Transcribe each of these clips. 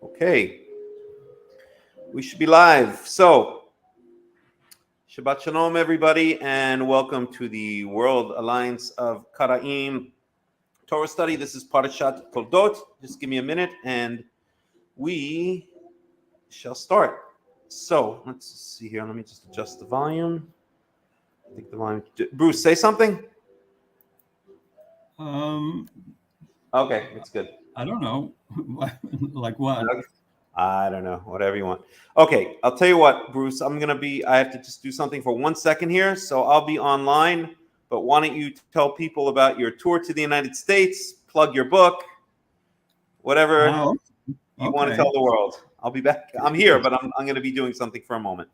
Okay, we should be live. So, Shabbat Shalom, everybody, and welcome to the World Alliance of Qara'im Torah study. This is Parashat Toldot. Just give me a minute, and we shall start. So, let's see here. Let me just adjust the volume. I think the volume. Bruce, say something. Okay, it's good. I don't know. Like what? I don't know. Whatever you want. Okay, I'll tell you what, Bruce. I have to just do something for 1 second here. So I'll be online. But why don't you tell people about your tour to the United States, plug your book, whatever you want to tell the world. I'll be back. I'm here, but I'm going to be doing something for a moment.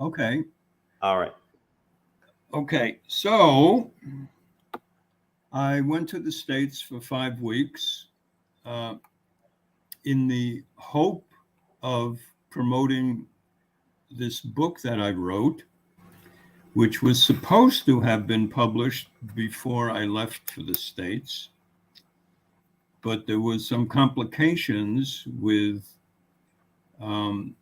Okay. All right. Okay. So I went to the States for 5 weeks in the hope of promoting this book that I wrote, which was supposed to have been published before I left for the States. But there was some complications with a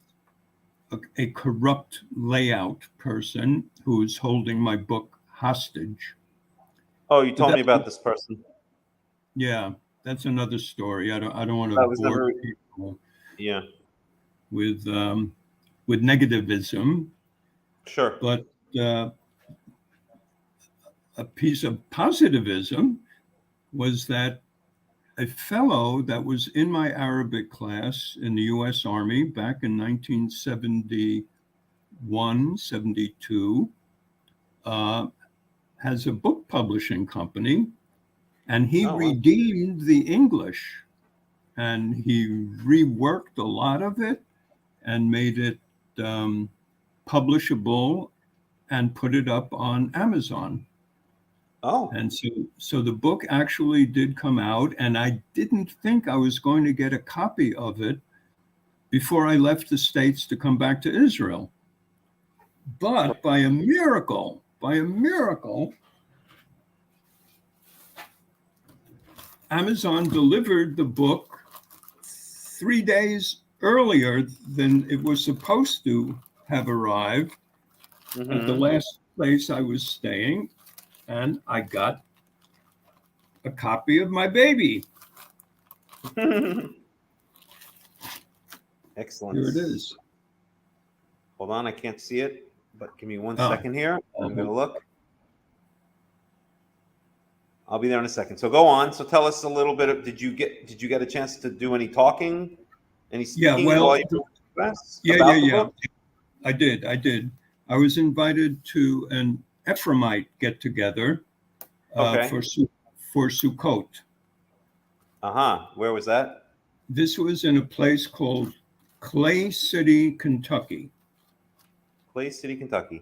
corrupt layout person who was holding my book hostage. Oh, you told me about this person. Yeah, that's another story. I don't want to bore people. Yeah. With negativism. Sure. But a piece of positivism was that a fellow that was in my Arabic class in the U.S. Army back in 1971, 72, has a book publishing company, and he redeemed the English, and he reworked a lot of it and made it publishable and put it up on Amazon. Oh. And so the book actually did come out, and I didn't think I was going to get a copy of it before I left the States to come back to Israel. But by a miracle, Amazon delivered the book 3 days earlier than it was supposed to have arrived at the last place I was staying, and I got a copy of my baby. Excellent. Here it is. Hold on, I can't see it, but give me 1 second here. I'm going to look. I'll be there in a second. So go on. So tell us a little bit of, did you get a chance to do any talking? Any speaking while you were in class? Yeah. I did. I was invited to an Ephraimite get together for Sukkot. Where was that? This was in a place called Clay City, Kentucky. Clay City, Kentucky.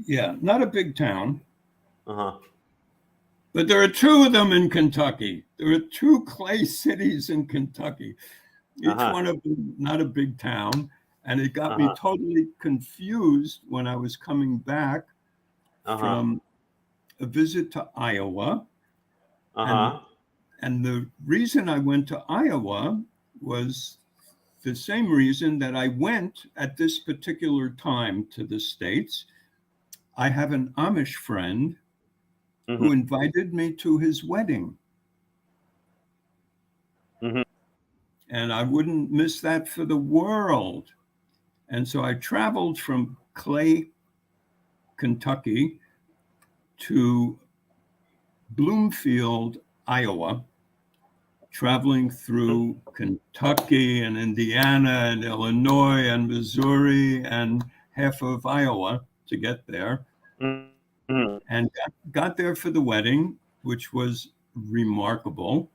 Yeah, not a big town. But there are 2 of them in Kentucky. There are 2 clay cities in Kentucky. Each one of them not a big town. And it got me totally confused when I was coming back from a visit to Iowa. And the reason I went to Iowa was the same reason that I went at this particular time to the States. I have an Amish friend who invited me to his wedding. And I wouldn't miss that for the world. And so I traveled from Clay, Kentucky to Bloomfield, Iowa, traveling through Kentucky and Indiana and Illinois and Missouri and half of Iowa to get there. And got there for the wedding, which was remarkable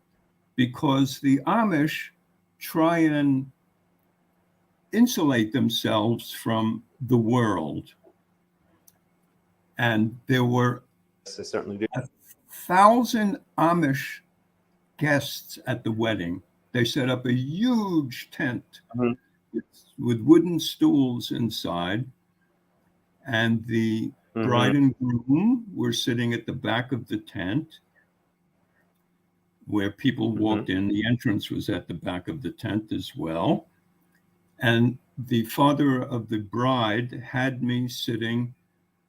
because the Amish try and insulate themselves from the world. And there were 1,000 Amish guests at the wedding. They set up a huge tent with wooden stools inside, and the bride and groom were sitting at the back of the tent. where people walked in. The entrance was at the back of the tent as well. And the father of the bride had me sitting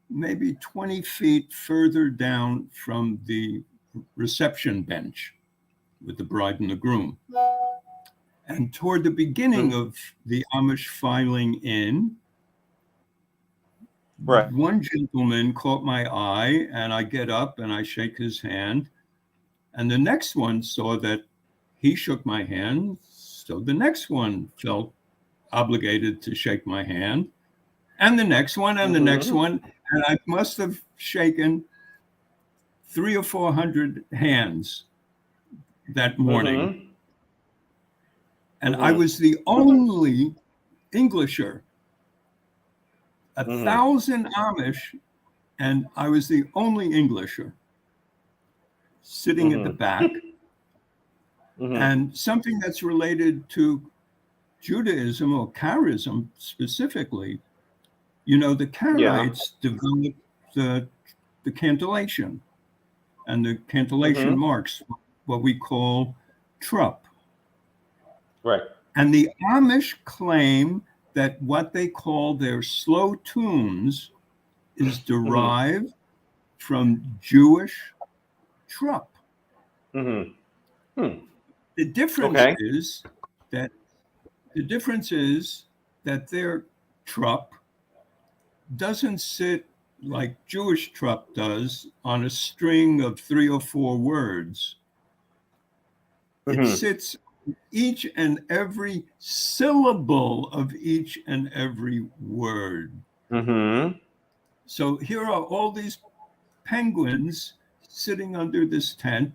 maybe 20 feet further down from the reception bench with the bride and the groom. And toward the beginning of the Amish filing in, one gentleman caught my eye, and I get up and I shake his hand. And the next one saw that he shook my hand, so the next one felt obligated to shake my hand, and the next one, and the next one, and I must have shaken 300 or 400 hands that morning. And I was the only Englisher. 1,000 Amish, and I was the only Englisher sitting at the back. And something that's related to Judaism or Karaism specifically, you know, the Karaites developed the cantillation, and the cantillation marks what we call trup. Right. And the Amish claim that what they call their slow tunes is derived from Jewish trup. The difference is that their trup doesn't sit like Jewish trup does on a string of 3 or 4 words. It sits each and every syllable of each and every word. So here are all these penguins sitting under this tent,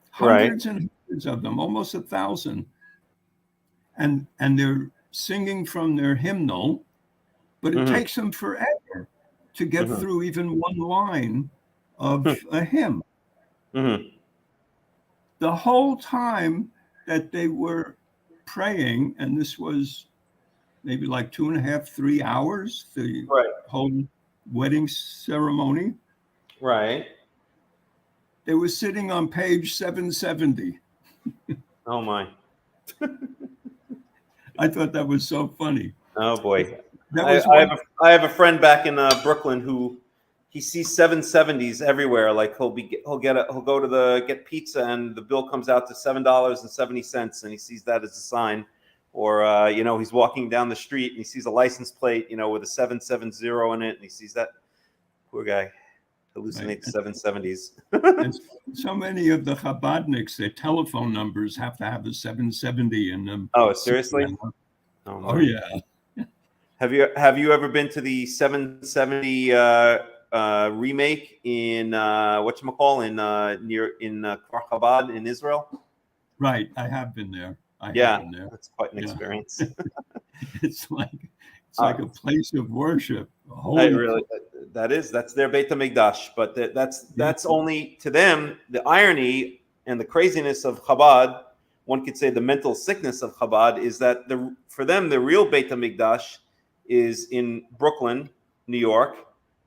hundreds and hundreds of them, almost 1,000. And they're singing from their hymnal, but it takes them forever to get through even one line of a hymn. The whole time that they were praying, and this was maybe like 2.5, 3 hours, the whole wedding ceremony. They were sitting on page 770. Oh my. I thought that was so funny. Oh boy. I have a friend back in Brooklyn who he sees 770s everywhere. Like he'll go to get pizza and the bill comes out to $7.70, and he sees that as a sign. Or he's walking down the street and he sees a license plate, with a 770 in it, and he sees that. Poor guy hallucinates 770s. And so many of the Chabadniks, their telephone numbers have to have a 770 in them. Oh, seriously? Oh yeah. Have you ever been to the 770 remake in whatchamacall in Kfar Chabad in Israel? Right, I have been there. That's quite an experience. It's like a place of worship. That's their Beit HaMikdash, but that's only to them. The irony and the craziness of Chabad, one could say the mental sickness of Chabad, is that for them the real Beit HaMikdash is in Brooklyn, New York,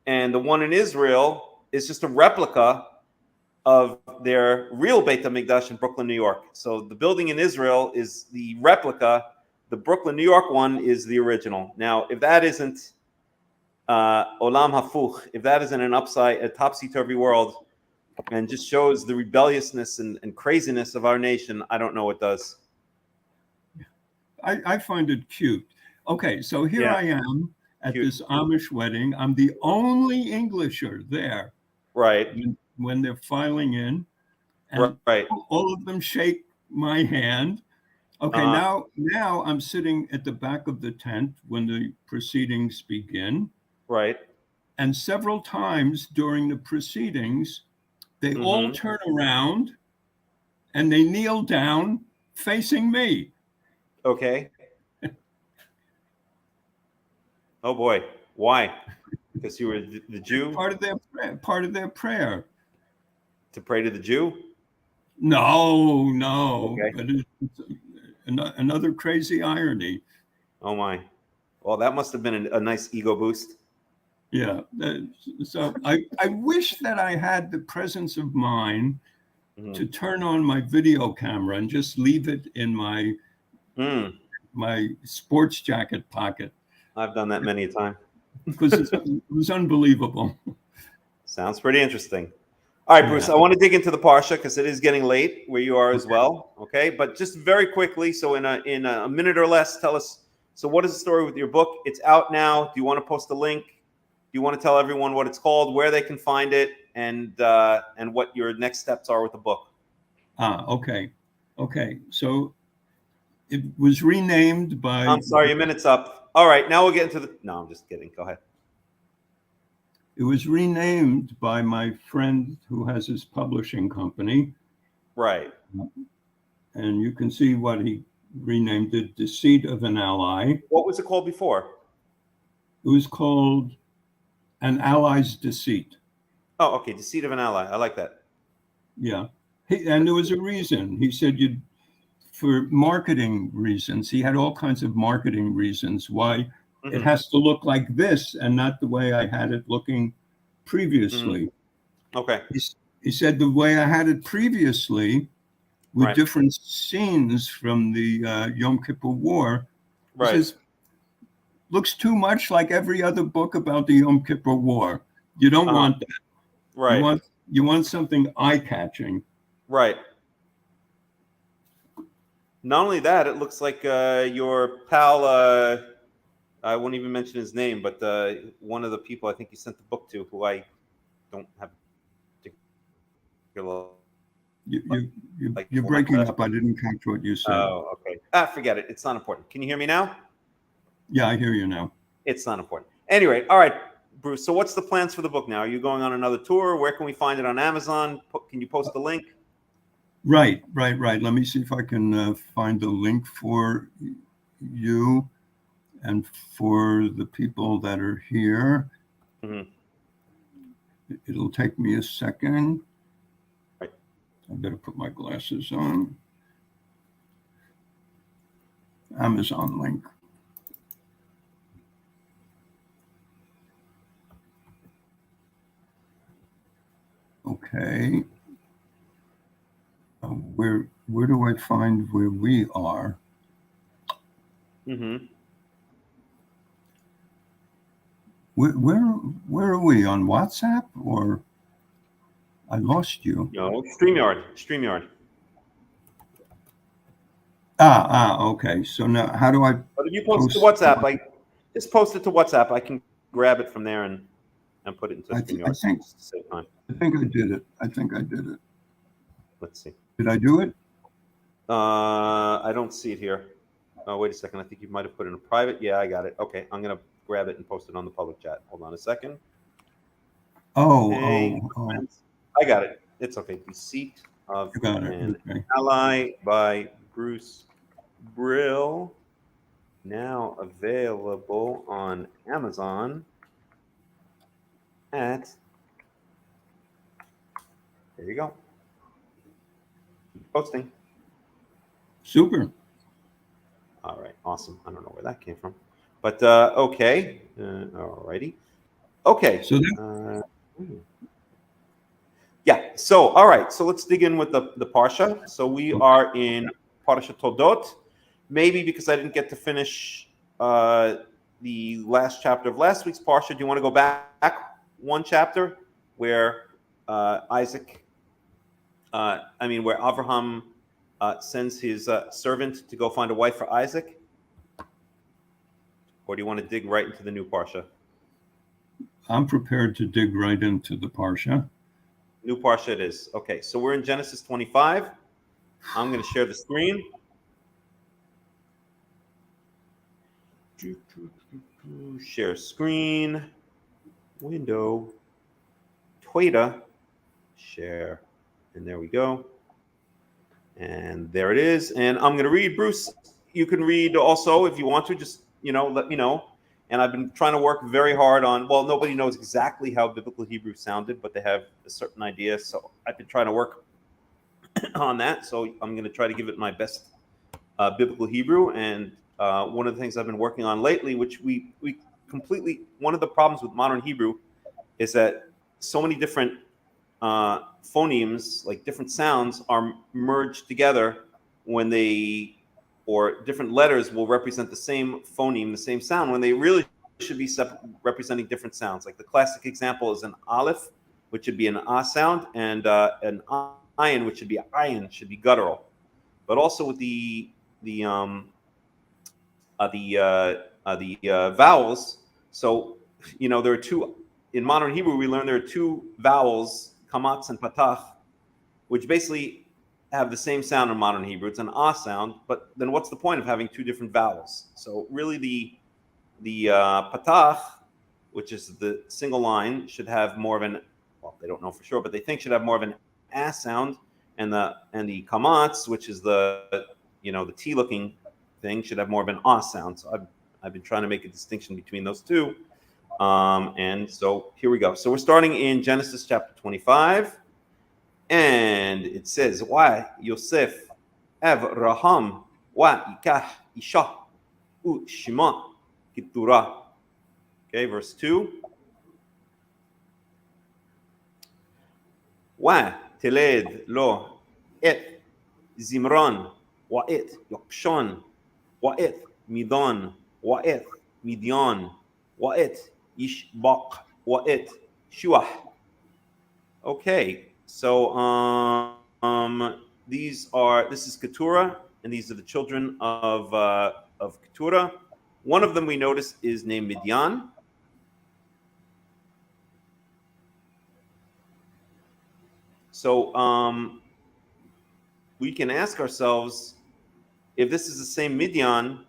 and the one in Israel is just a replica of their real Beit HaMikdash in Brooklyn, New York. So the building in Israel is the replica. The Brooklyn, New York one is the original. Now, if that isn't olam hafuch, if that isn't a topsy-turvy world, and just shows the rebelliousness and craziness of our nation, I don't know what does. I find it cute. Okay, so here I am at this Amish wedding. I'm the only Englisher there. Right. When they're filing in, and all of them shake my hand. Okay, now I'm sitting at the back of the tent when the proceedings begin. Right. And several times during the proceedings, they all turn around and they kneel down facing me. Okay. Oh boy, why? Because you were the Jew? Part of their prayer. To pray to the Jew? No. Okay. But it's another crazy irony. Oh my. Well, that must have been a nice ego boost. Yeah. So I wish that I had the presence of mind to turn on my video camera and just leave it in my sports jacket pocket. I've done that many a time. Because it was unbelievable. Sounds pretty interesting. All right, Bruce, I want to dig into the Parsha because it is getting late where you are as well. Okay, but just very quickly, so in a minute or less, tell us, so what is the story with your book? It's out now. Do you want to post a link? Do you want to tell everyone what it's called, where they can find it, and what your next steps are with the book? Okay. So it was renamed by... I'm sorry, your minute's up. All right, now we'll get into the... No, I'm just kidding. Go ahead. It was renamed by my friend who has his publishing company. Right. And you can see what he renamed it, Deceit of an Ally. What was it called before? It was called An Ally's Deceit. Oh, okay, Deceit of an Ally. I like that. Yeah. And there was a reason. He said for marketing reasons, he had all kinds of marketing reasons why it has to look like this and not the way I had it looking previously. Okay. He said the way I had it previously with different scenes from the Yom Kippur War, he says, looks too much like every other book about the Yom Kippur War. You don't want that. Right. You want something eye-catching. Right. Not only that, it looks like your pal... I won't even mention his name, but one of the people I think you sent the book to, who I don't have particular... You're breaking up. I didn't catch what you said. Oh, okay. Forget it. It's not important. Can you hear me now? Yeah, I hear you now. It's not important. Anyway, all right, Bruce. So what's the plans for the book now? Are you going on another tour? Where can we find it on Amazon? Can you post the link? Right. Let me see if I can find the link for you. And for the people that are here, it'll take me a second. Right. I better put my glasses on. Amazon link. Okay. Where do I find where we are? Where are we, on WhatsApp, or I lost you? No, StreamYard. Okay. So now, how do I? But if you post it to WhatsApp, just post it to WhatsApp. I can grab it from there and put it into StreamYard. I think I did it. Let's see. Did I do it? I don't see it here. Oh, wait a second. I think you might have put it in a private. Yeah, I got it. Okay, I'm gonna grab it and post it on the public chat. Hold on a second. I got it. It's okay. Deceit of an Ally by Bruce Brill. Now available on Amazon there you go. Posting. Super. All right. Awesome. I don't know where that came from. But okay, all righty. Okay. So yeah. So all right. So let's dig in with the Parsha. So we are in Parsha Toldot. Maybe because I didn't get to finish the last chapter of last week's Parsha, do you want to go back one chapter where where Avraham sends his servant to go find a wife for Isaac? Or do you want to dig right into the new Parsha? I'm prepared to dig right into the Parsha. New Parsha it is. Okay, so we're in Genesis 25. I'm going to share the screen. Share screen. Window. Twitter. Share. And there we go. And there it is. And I'm going to read. Bruce, you can read also if you want to. Just let me know. And I've been trying to work very hard on, well, nobody knows exactly how biblical Hebrew sounded, but they have a certain idea. So I've been trying to work on that. So I'm going to try to give it my best biblical Hebrew. And one of the things I've been working on lately, which we completely, one of the problems with modern Hebrew is that so many different phonemes, like different sounds, are merged together when they, or different letters will represent the same phoneme, the same sound, when they really should be representing different sounds. Like the classic example is an aleph, which would be an ah sound, and an ayin, which should be ayin, should be guttural. But also with the vowels. So there are two in modern Hebrew. We learn there are two vowels, kamatz and patach, which basically have the same sound in modern Hebrew. It's an ah sound, but then what's the point of having two different vowels? So really, the patach, which is the single line, should have more of an, well, they don't know for sure, but they think should have more of an ah sound, and the kamatz, which is the the T looking thing, should have more of an ah sound. So I've been trying to make a distinction between those two. And so here we go. So we're starting in Genesis chapter 25, and it says, "Why Yosef Avraham wa ikah isha u shema kitura." Okay, verse 2. Wa teled lo et Zimran wa et Yokshon wa et Midon wa et Midian wa et Ishbak wa et Shuah. Okay, so this is Keturah, and these are the children of Keturah. One of them we notice is named Midian. So we can ask ourselves if this is the same Midian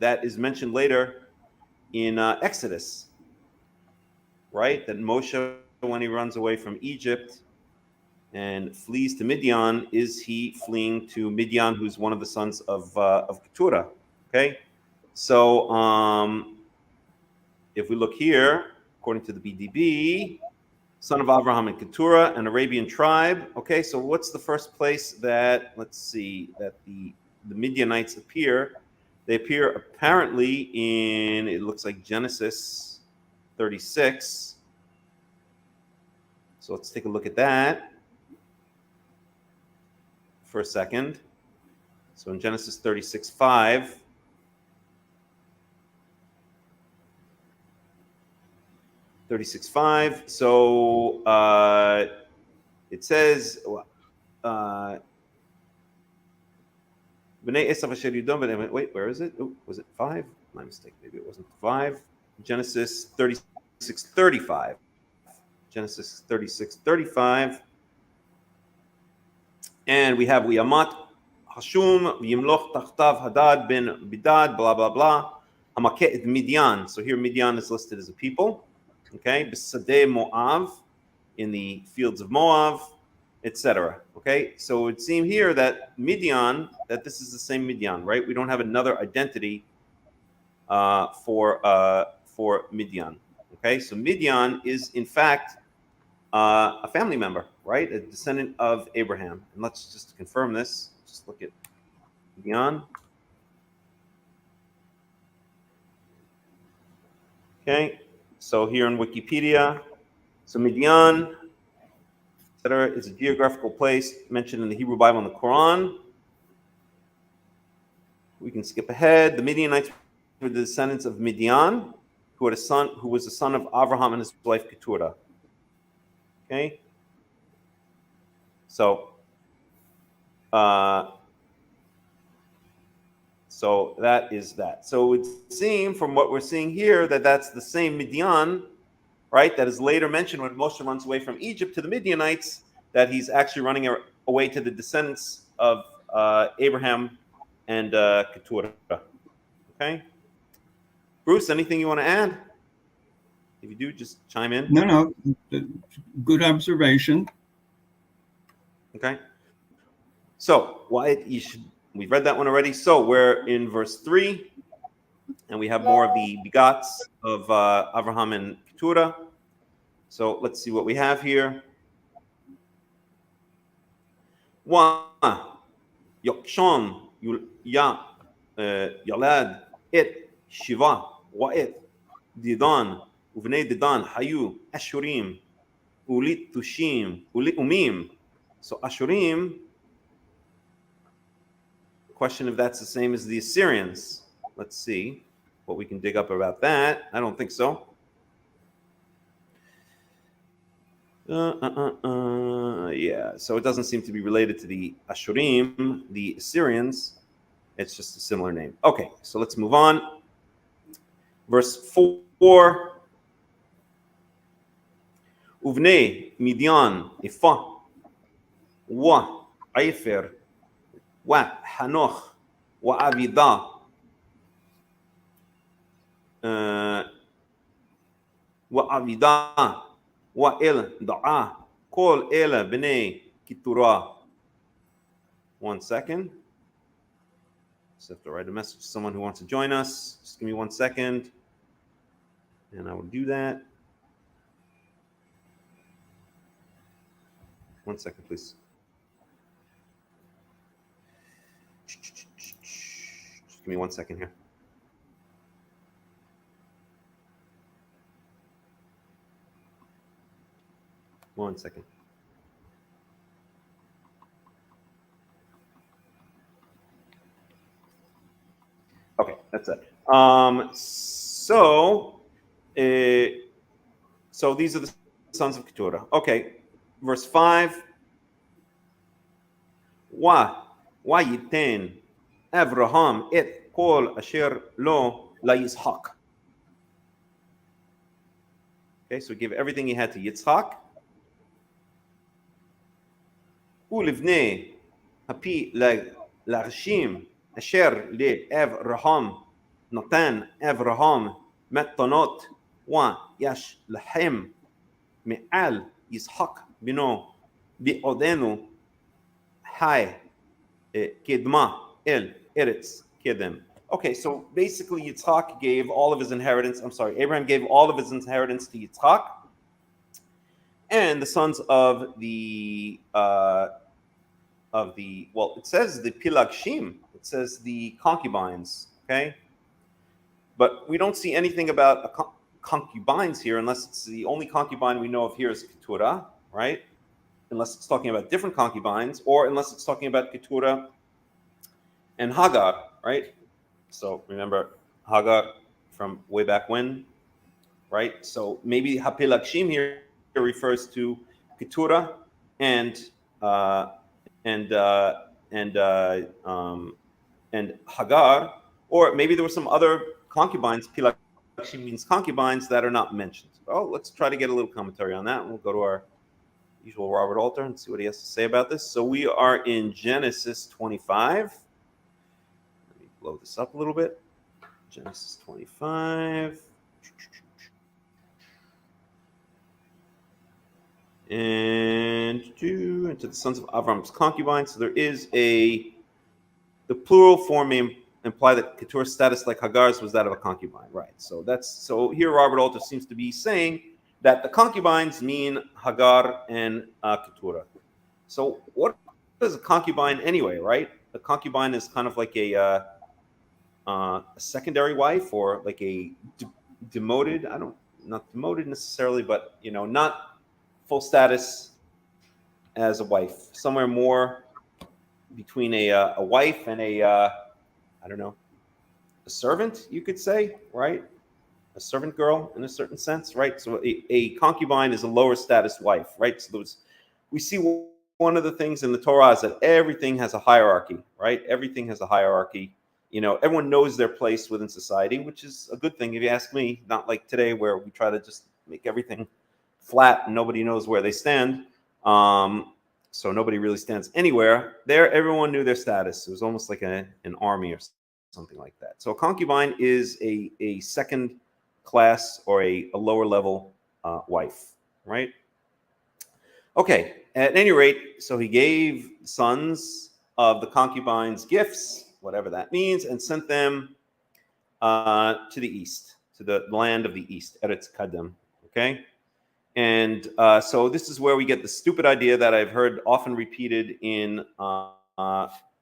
that is mentioned later in Exodus, right? That Moshe, when he runs away from Egypt and flees to Midian, is he fleeing to Midian, who's one of the sons of Keturah? Okay, so if we look here, according to the BDB, son of Abraham and Keturah, an Arabian tribe. Okay, so what's the first place that, let's see, that the Midianites appear? They appear apparently in, it looks like Genesis 36. So let's take a look at that for a second. So in Genesis 36:5, so it says, wait, where is it? Oh, was it 5? My mistake. Maybe it wasn't 5. Genesis 36:35. Genesis 36:35. And we have Wiyamat Hashum Yimloch Tachtav Hadad bin Bidad, blah blah blah. Hamaket Midian. So here Midian is listed as a people. Okay, Bisadeh Moav, in the fields of Moab, etc. Okay, so it would seem here that Midian, that this is the same Midian, right? We don't have another identity for Midian. Okay, so Midian is in fact a family member, right? A descendant of Abraham. And let's just confirm this. Just look at Midian. Okay, so here in Wikipedia, so Midian, etc., is a geographical place mentioned in the Hebrew Bible and the Quran. We can skip ahead. The Midianites were the descendants of Midian, who was the son of Abraham and his wife Keturah. Okay, so that is that. So it would seem from what we're seeing here that that's the same Midian, right? That is later mentioned when Moshe runs away from Egypt to the Midianites, that he's actually running away to the descendants of Abraham and Keturah. Okay, Bruce, anything you want to add? If you do, just chime in. No, good observation. Okay. So we've read that one already. So we're in verse 3, and we have more of the begots of Avraham and Keturah. So let's see what we have here. Yokshon Yalad et Shiva wa et Didan uvnei Didan hayu Ashurim Ulitushim, Umim. So Ashurim, question if that's the same as the Assyrians. Let's see what we can dig up about that. I don't think so. Yeah, so it doesn't seem to be related to the Ashurim, the Assyrians. It's just a similar name. Okay, so let's move on. Verse 4. Uvnei Midian Ifa wa Aifer wa Hanoch wa Avida wa Avida wa El Da'a Kol Ela Bnei Kitura. 1 second. Just have to write a message to someone who wants to join us. Just give me 1 second, and I will do that. 1 second, please. Just give me 1 second here. One second. Okay, that's it. So these are the sons of Keturah. Okay, verse 5. Wa yiten Avraham et kol asher lo la Yitzhak. Okay, so give everything he had to Yitzhak. Ulivnei hapi la'rshim asher le Avraham natan Avraham metanot wa yash lahem me'al Yitzhak bino bi'odenu hai kedma el eretz kedem. Okay, so basically Yitzhak gave all of his inheritance. Abraham gave all of his inheritance to Yitzhak, and the sons of the it says the pilagshim. It says the concubines. Okay, but we don't see anything about concubines here, unless it's the only concubine we know of here is Keturah, right? Unless it's talking about different concubines, or unless it's talking about Keturah and Hagar, right? So remember Hagar from way back when, right? So maybe Hapilakshim here refers to Keturah and Hagar, or maybe there were some other concubines. Pilakshim means concubines that are not mentioned. Oh, let's try to get a little commentary on that. We'll go to our usual Robert Alter and see what he has to say about this. So we are in Genesis 25. Let me blow this up a little bit. Genesis 25. And into the sons of Avram's concubines. So there is the plural form may imply that Keturah's status, like Hagar's, was that of a concubine, right? So here Robert Alter seems to be saying that the concubines mean Hagar and Keturah. So what is a concubine anyway, right? A concubine is kind of like a secondary wife, or like a demoted. Not demoted necessarily, but not full status as a wife. Somewhere more between a wife and a servant, you could say, right? A servant girl in a certain sense, right? So a concubine is a lower status wife, right? So we see one of the things in the Torah is that everything has a hierarchy, right? Everything has a hierarchy. Everyone knows their place within society, which is a good thing if you ask me. Not like today where we try to just make everything flat and nobody knows where they stand. So nobody really stands anywhere. There, everyone knew their status. It was almost like an army or something like that. So a concubine is a second class or a lower level wife, right? Okay, at any rate, so he gave sons of the concubines gifts, whatever that means, and sent them to the east, to the land of the east, Eretz Kadem, okay? And so this is where we get the stupid idea that I've heard often repeated in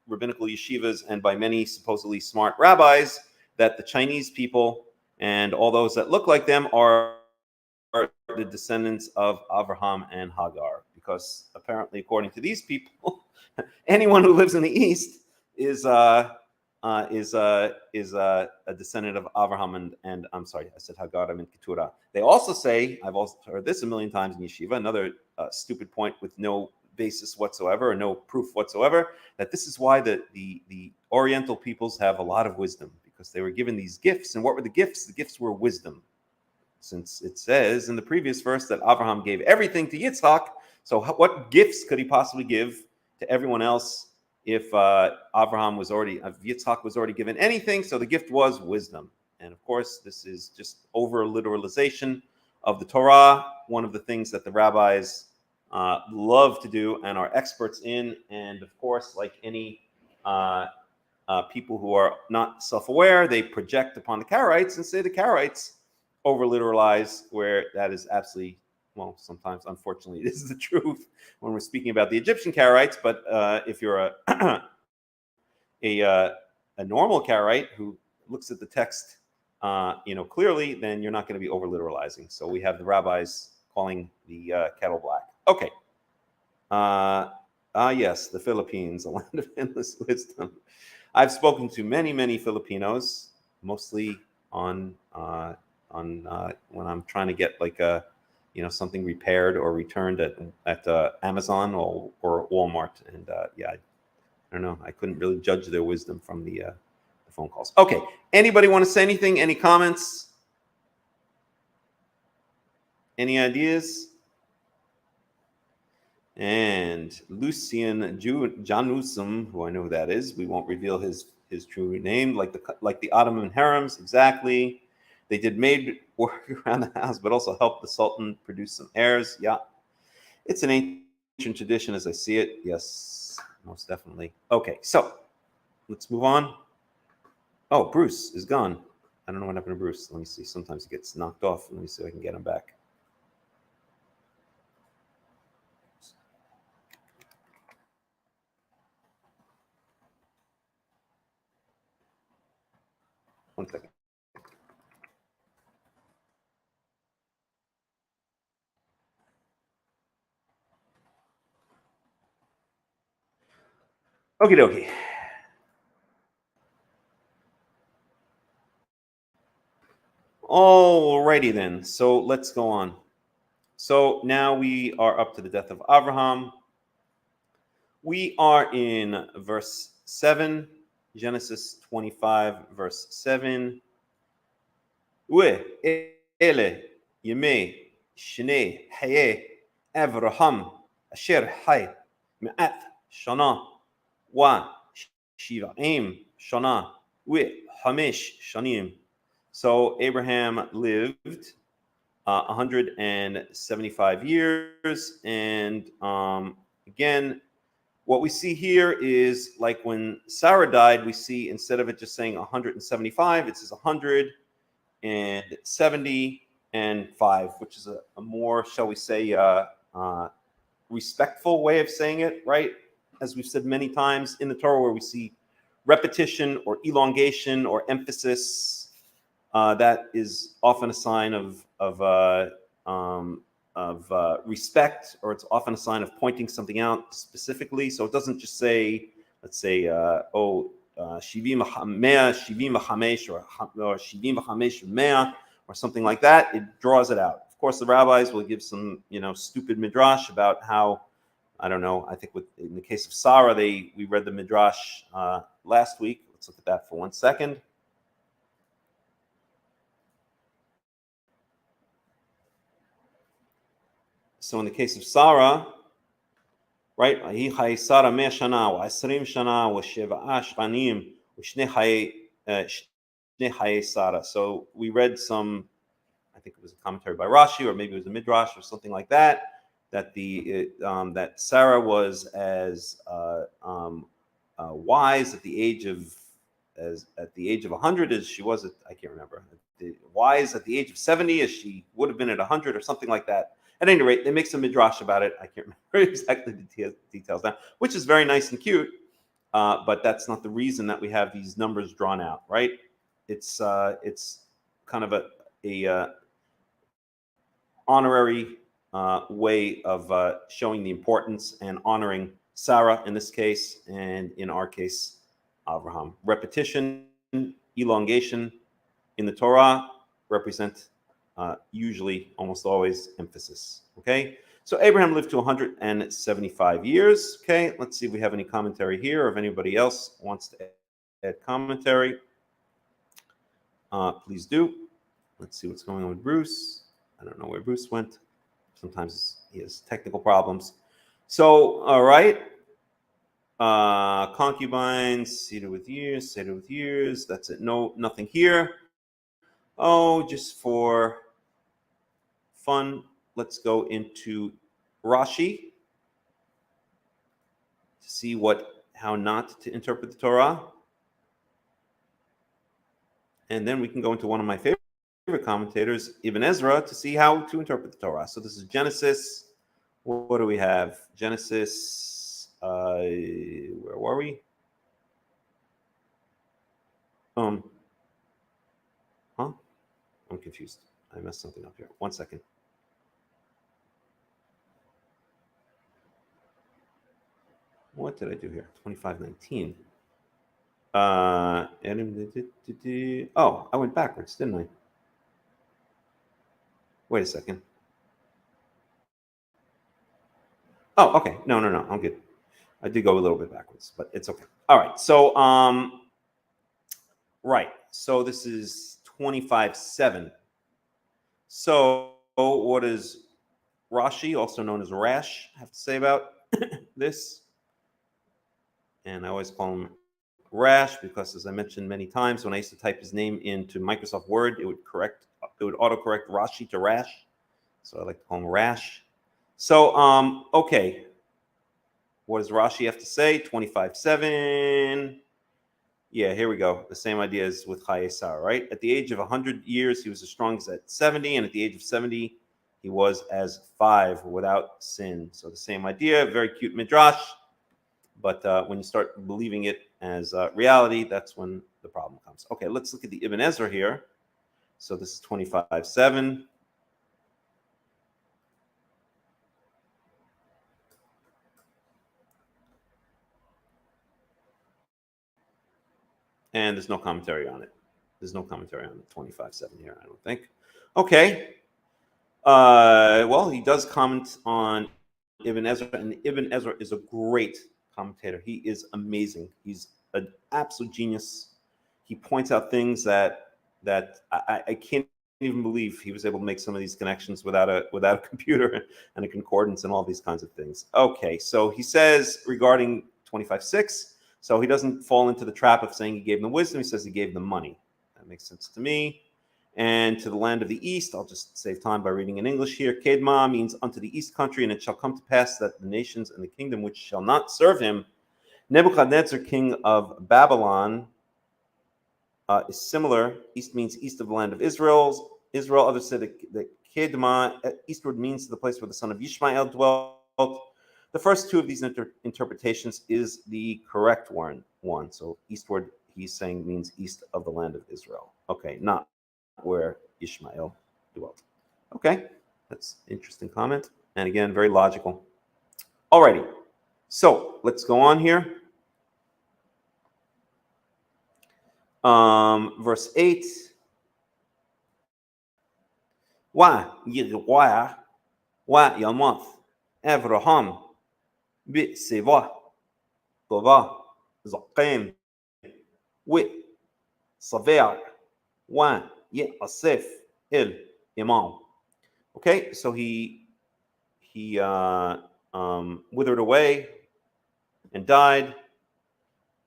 rabbinical yeshivas and by many supposedly smart rabbis, that the Chinese people and all those that look like them are the descendants of Abraham and Hagar, because apparently, according to these people, anyone who lives in the East is a descendant of Abraham and I'm sorry, I said Hagar, I meant Keturah. They also say, I've also heard this a million times in yeshiva, another stupid point with no basis whatsoever or no proof whatsoever, that this is why the Oriental peoples have a lot of wisdom, because they were given these gifts. And what were the gifts? The gifts were wisdom. Since it says in the previous verse that Abraham gave everything to Yitzhak, so what gifts could he possibly give to everyone else if Yitzhak was already given anything? So the gift was wisdom. And of course, this is just over literalization of the Torah, one of the things that the rabbis love to do and are experts in. And of course, like any people who are not self-aware, they project upon the Karaites and say the Karaites over literalize, where that is absolutely, well, sometimes unfortunately this is the truth when we're speaking about the Egyptian Karaites. But if you're a normal Karaite who looks at the text clearly, then you're not going to be over literalizing. So we have the rabbis calling the kettle black. Okay. Yes, the Philippines, a land of endless wisdom. I've spoken to many Filipinos, mostly on when I'm trying to get like something repaired or returned at Amazon or Walmart, and I don't know, I couldn't really judge their wisdom from the phone calls. Okay, anybody want to say anything? Any comments? Any ideas? And Lucian Janusum, who I know who that is, we won't reveal his true name, like the Ottoman harems, exactly. They did maid work around the house, but also helped the Sultan produce some heirs. Yeah, it's an ancient tradition as I see it. Yes, most definitely. Okay, so let's move on. Oh, Bruce is gone. I don't know what happened to Bruce. Let me see. Sometimes he gets knocked off. Let me see if I can get him back. One second. Okie dokie. Alrighty then. So let's go on. So now we are up to the death of Abraham. We are in verse 7, Genesis 25, verse 7. Ele yeme shne haye Avraham asher hay me'at shana wa shivaim shana we hamesh shanim. So Abraham lived 175 years, and again, what we see here is like when Sarah died, we see instead of it just saying 175, it says 175, which is a more, shall we say, respectful way of saying it, right? As we've said many times in the Torah, where we see repetition or elongation or emphasis, that is often a sign of respect, or it's often a sign of pointing something out specifically. So it doesn't just say, let's say, shivim v'chamesh or shivim v'chamesh mea or something like that. It draws it out. Of course, the rabbis will give some, stupid midrash about how, I don't know. I think in the case of Sarah, we read the midrash last week. Let's look at that for 1 second. So in the case of Sarah, right? So we read some, I think it was a commentary by Rashi, or maybe it was a midrash or something like that, that that Sarah was as wise at the age of 100 as she was I can't remember, wise at the age of 70 as she would have been at 100 or something like that. At any rate, they make some midrash about it. I can't remember exactly the details now, which is very nice and cute, but that's not the reason that we have these numbers drawn out, right? It's kind of a honorary way of showing the importance and honoring Sarah in this case, and in our case, Abraham. Repetition, elongation in the Torah represent usually, almost always, emphasis. Okay, so Abraham lived to 175 years. Okay, let's see if we have any commentary here, or if anybody else wants to add commentary. Please do. Let's see what's going on with Bruce. I don't know where Bruce went. Sometimes he has technical problems. So, all right. Concubines, seated with years. That's it. No, nothing here. Oh, just for fun, let's go into Rashi to see how not to interpret the Torah. And then we can go into one of my favorite commentators, Ibn Ezra, to see how to interpret the Torah. So this is Genesis. What do we have? Genesis, where were we? Huh? I'm confused. I messed something up here. 1 second. What did I do here? 25:19. Oh, I went backwards, didn't I? Wait a second. Oh, okay. No, I'm good. I did go a little bit backwards, but it's okay. All right. So, right. So this is 25:7. So what does Rashi, also known as Rash, have to say about this? And I always call him Rash because, as I mentioned many times, when I used to type his name into Microsoft Word, it would autocorrect Rashi to Rash. So I like to call him Rash. So, okay. What does Rashi have to say? 25:7. Yeah, here we go. The same idea as with Chaye Sarah, right? At the age of 100 years, he was as strong as at 70. And at the age of 70, he was as 5 without sin. So the same idea, very cute midrash. But when you start believing it as reality, that's when the problem comes. Okay, let's look at the Ibn Ezra here. So this is 25:7. And there's no commentary on it. There's no commentary on it. 25:7 here, I don't think. Okay. Well, he does comment on Ibn Ezra, and Ibn Ezra is a great commentator. He is amazing. He's an absolute genius. He points out things that I can't even believe he was able to make some of these connections without a computer and a concordance and all these kinds of things. Okay, so he says regarding 25:6. So he doesn't fall into the trap of saying he gave them wisdom. He says he gave them money. That makes sense to me. And to the land of the east, I'll just save time by reading in English here. Kedma means unto the east country, and it shall come to pass that the nations and the kingdom which shall not serve him, Nebuchadnezzar, king of Babylon, is similar. East means east of the land of Israel. Others said that Kedma, eastward, means the place where the son of Ishmael dwelt. The first two of these interpretations is the correct one. So eastward, he's saying, means east of the land of Israel. Okay, not where Ishmael dwelt. Okay, that's an interesting comment. And again, very logical. Alrighty, so let's go on here. Verse 8. Wa yirwaya wa yamoth Avraham بسيفا طبا زقين وصفيع ويأسف الإمام. Okay, so he withered away and died,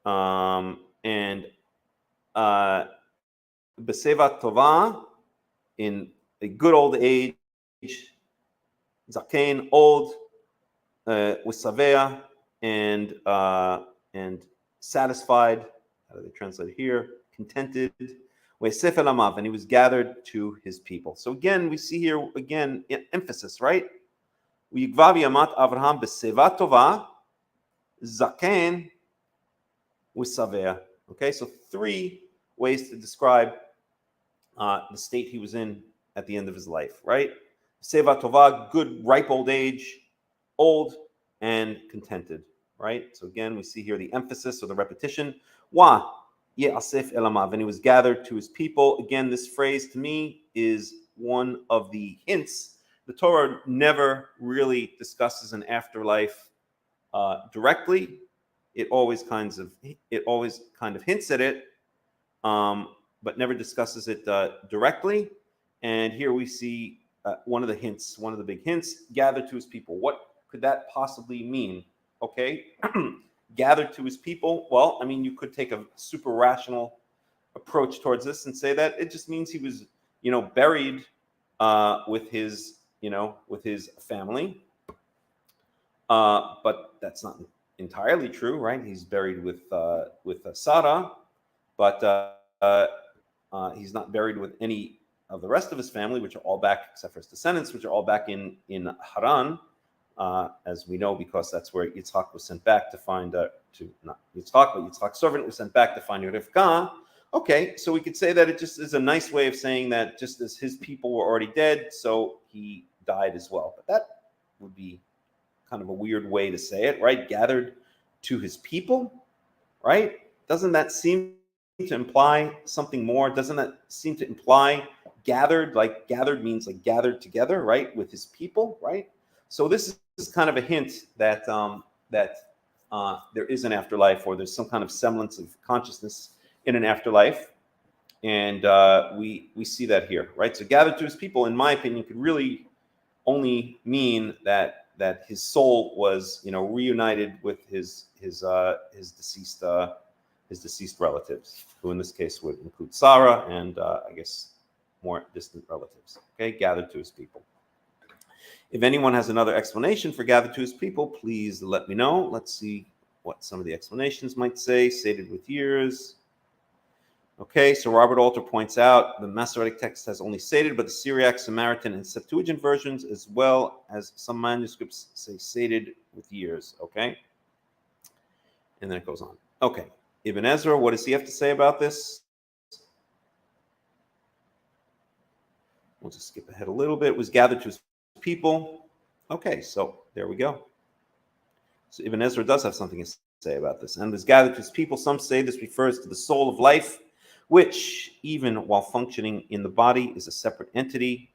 and Beseva Tova, in a good old age, Zakain, old, with Savea, and satisfied. How do they translate here? Contented. And he was gathered to his people. So again, we see here again emphasis, right? Avraham b'seva tova, zaken with Okay, so 3 ways to describe the state he was in at the end of his life, right? Seva tova, good, ripe old age, old and contented, right? So again, we see here the emphasis or the repetition. Wa ye'asef elamav, and he was gathered to his people. Again, this phrase to me is one of the hints. The Torah never really discusses an afterlife directly. It always kind of hints at it, but never discusses it directly. And here we see one of the big hints, gathered to his people. What could that possibly mean? Okay, gathered to his people. Well, I mean, you could take a super rational approach towards this and say that it just means he was, buried with his family. But that's not entirely true, right? He's buried with Sarah, but he's not buried with any of the rest of his family, which are all back, except for his descendants, which are all back in Haran, as we know, because that's where Yitzhak was sent back to find, not Yitzhak, but Yitzhak's servant was sent back to find Rivka. Okay, so we could say that it just is a nice way of saying that just as his people were already dead, so he died as well. But that would be kind of a weird way to say it, right? Gathered to his people, right? Doesn't that seem to imply something more? Doesn't that seem to imply gathered, like gathered means like gathered together, right? With his people, right? So this is kind of a hint that there is an afterlife, or there's some kind of semblance of consciousness in an afterlife. And we see that here, right? So gathered to his people, in my opinion, could really only mean that his soul was, reunited with his deceased relatives, who in this case would include Sarah and I guess more distant relatives. Okay, gathered to his people. If anyone has another explanation for gathered to his people, please let me know. Let's see what some of the explanations might say. Sated with years. Okay, so Robert Alter points out the Masoretic text has only sated, but the Syriac, Samaritan, and Septuagint versions, as well as some manuscripts, say sated with years. Okay, and then it goes on. Okay, Ibn Ezra, what does he have to say about this? We'll just skip ahead a little bit. It was gathered to his people. Okay, so there we go. So Ibn Ezra does have something to say about this. And was gathered to his people. Some say this refers to the soul of life, which, even while functioning in the body, is a separate entity.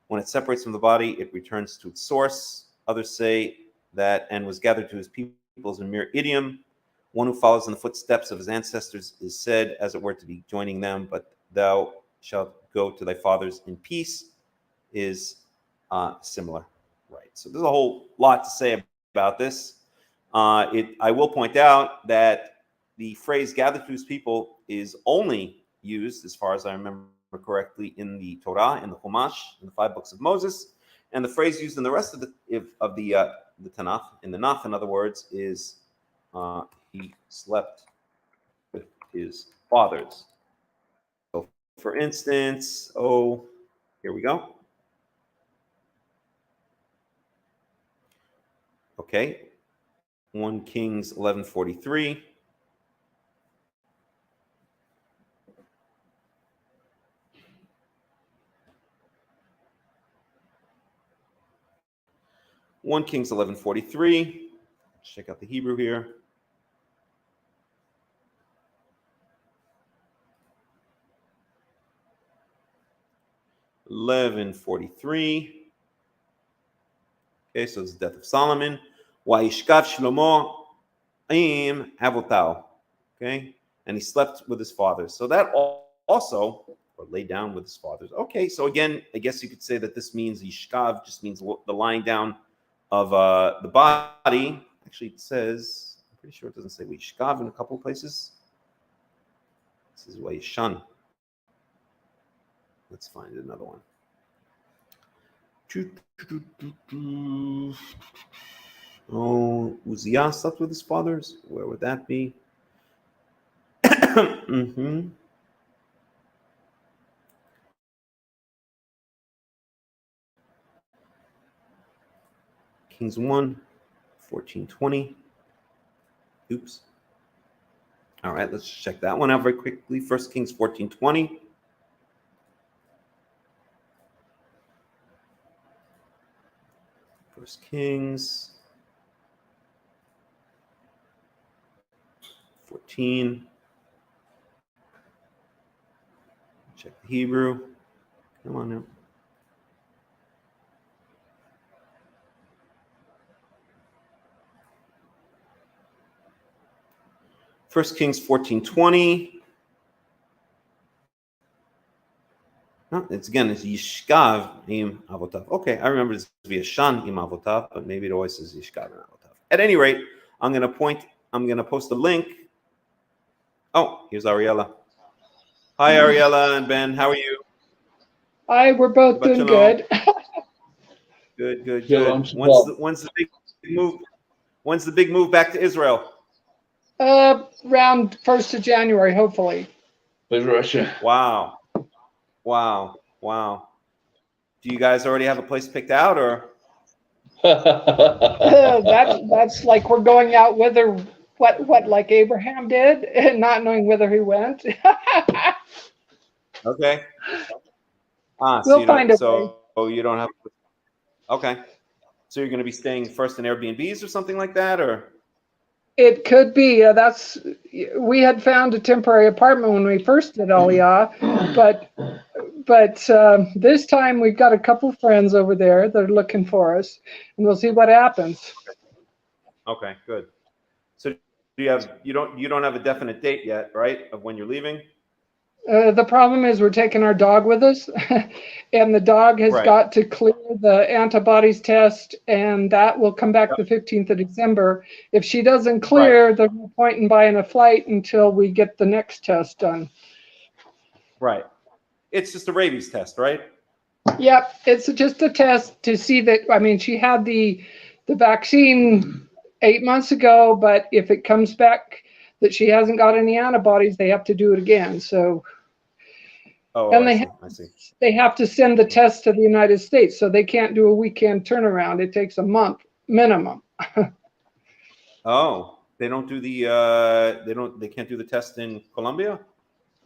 When it separates from the body, it returns to its source. Others say that, and was gathered to his people, is a mere idiom. One who follows in the footsteps of his ancestors is said, as it were, to be joining them, but thou shalt go to thy fathers in peace, is similar. Right. So there's a whole lot to say about this. I will point out that the phrase gathered to his people is only used, as far as I remember correctly, in the Torah, in the Chumash, in the 5 books of Moses. And the phrase used in the rest of the Tanakh, in the Nach, in other words, is he slept with his fathers. So, for instance, here we go. Okay, 1 Kings 11:43. One Kings 11:43. Check out the Hebrew here. (11:43). Okay, so it's the death of Solomon. Wa'ishkav Shlomo im avotao. Okay, and he slept with his fathers. So that also, or lay down with his fathers. Okay, so again, I guess you could say that this means yishkav just means the lying down of the body. Actually, it says, I'm pretty sure it doesn't say yishkav in a couple of places. This is wa'ishan. Let's find another one. Oh, Uzziah slept with his fathers. Where would that be? Mm-hmm. Kings 1, 14:20. Oops. All right, let's check that one out very quickly. 1 Kings 14:20. First Kings 14. Check the Hebrew. Come on now. First Kings 14:20. No, it's Yishkav im avotav. Okay, I remember this to be a Shan im avotav, but maybe it always says Yishkav im avotav. At any rate, I'm gonna post a link. Oh, here's Ariella. Hi, Ariella and Ben. How are you? Hi, we're both doing good. Good. When's the big move? When's the big move back to Israel? Around 1st of January, hopefully. Wow. Do you guys already have a place picked out, or? That's like we're going out whether what like Abraham did, and not knowing whether he went. Okay. We'll find a way. So you don't have. Okay. So you're going to be staying first in Airbnbs or something like that, or? It could be. We had found a temporary apartment when we first did Aliyah, but this time we've got a couple friends over there that are looking for us, and we'll see what happens. Okay, good. So you don't have a definite date yet, right, of when you're leaving? The problem is we're taking our dog with us, and the dog has got to clear the antibodies test, and that will come back the 15th of December. If she doesn't clear, there's no point in buying a flight until we get the next test done. Right. It's just a rabies test, right? Yep, it's just a test to see that. I mean, she had the vaccine 8 months ago, but if it comes back that she hasn't got any antibodies, they have to do it again. So, and I see. They have to send the test to the United States, so they can't do a weekend turnaround. It takes a month minimum. Oh, they don't do they can't do the test in Colombia?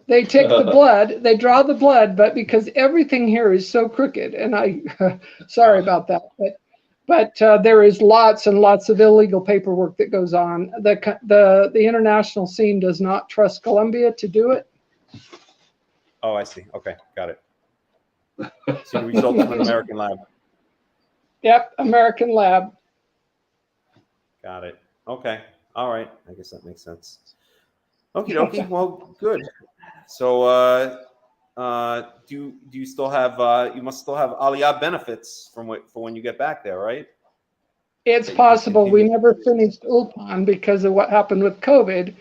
They take the blood, they draw the blood, but because everything here is so crooked, and sorry about that, but there is lots and lots of illegal paperwork that goes on. The international scene does not trust Colombia to do it. Oh, I see. Okay, got it. So the results from an American lab. Yep, American lab. Got it. Okay. All right. I guess that makes sense. Okie dokie. Well, good. So, do you still have? You must still have Aliyah benefits for when you get back there, right? It's possible. We never finished Ulpan because of what happened with COVID.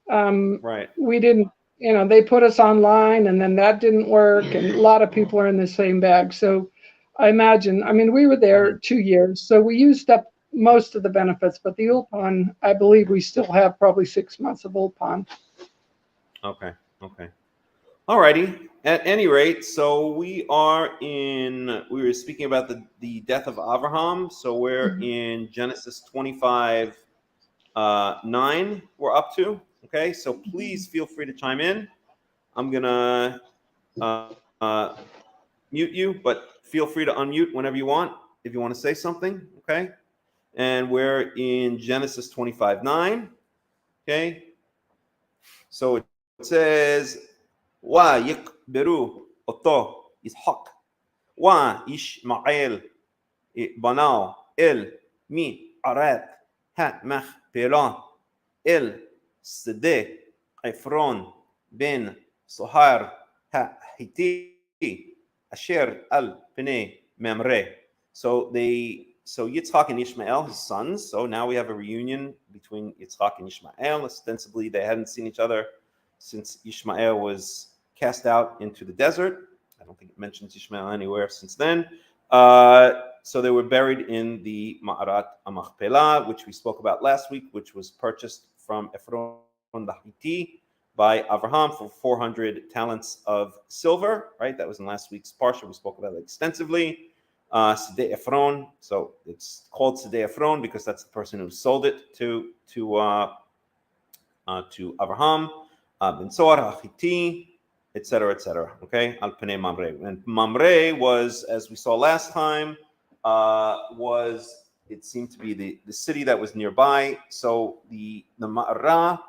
Right. We didn't. They put us online, and then that didn't work, and a lot of people are in the same bag. So, I mean, we were there 2 years, so we used up most of the benefits. But the Ulpan, I believe, we still have probably 6 months of Ulpan. Okay. All righty. At any rate, so we were speaking about the death of Abraham. So we're in Genesis 25, 9, we're up to. Okay, so please feel free to chime in. I'm gonna mute you, but feel free to unmute whenever you want if you want to say something. Okay, and we're in Genesis 25, 9. Okay, so it says, "Wa yikberu oto Ishaq, wa Ishmael banao el mi arat ha machpelah el Sede Ephron ben Sohar ha-Hiti Asher al Pene Memre." So Yitzhak and Ishmael, his sons. So now we have a reunion between Yitzhak and Ishmael. Ostensibly, they hadn't seen each other since Ishmael was cast out into the desert. I don't think it mentions Ishmael anywhere since then. So they were buried in the Ma'arat Machpelah, which we spoke about last week, which was purchased from Ephron the Hittite by Abraham for 400 talents of silver, right? That was in last week's parsha. We spoke about it extensively. Sede Ephron. So it's called Sede Ephron because that's the person who sold it to Abraham. Ben Soar, Hittite, etc., etc. Okay, Al Pene Mamre. And Mamre was, as we saw last time, was, it seemed to be the city that was nearby. So the Ma'ara,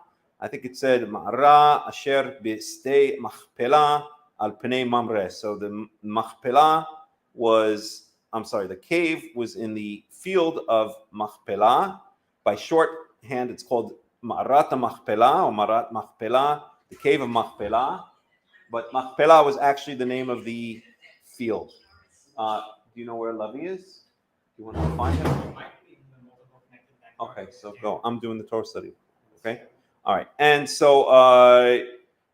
I think it said Ma'ara asher b'stei machpelah al pnei mamre. So the Machpelah was, the cave was in the field of Machpelah. By shorthand, it's called Ma'arat Machpelah or Ma'arat Machpelah, the cave of Machpelah. But Machpelah was actually the name of the field. Do you know where Levi is? Do you want to find him? Okay, so go. I'm doing the Torah study. Okay, all right. And so,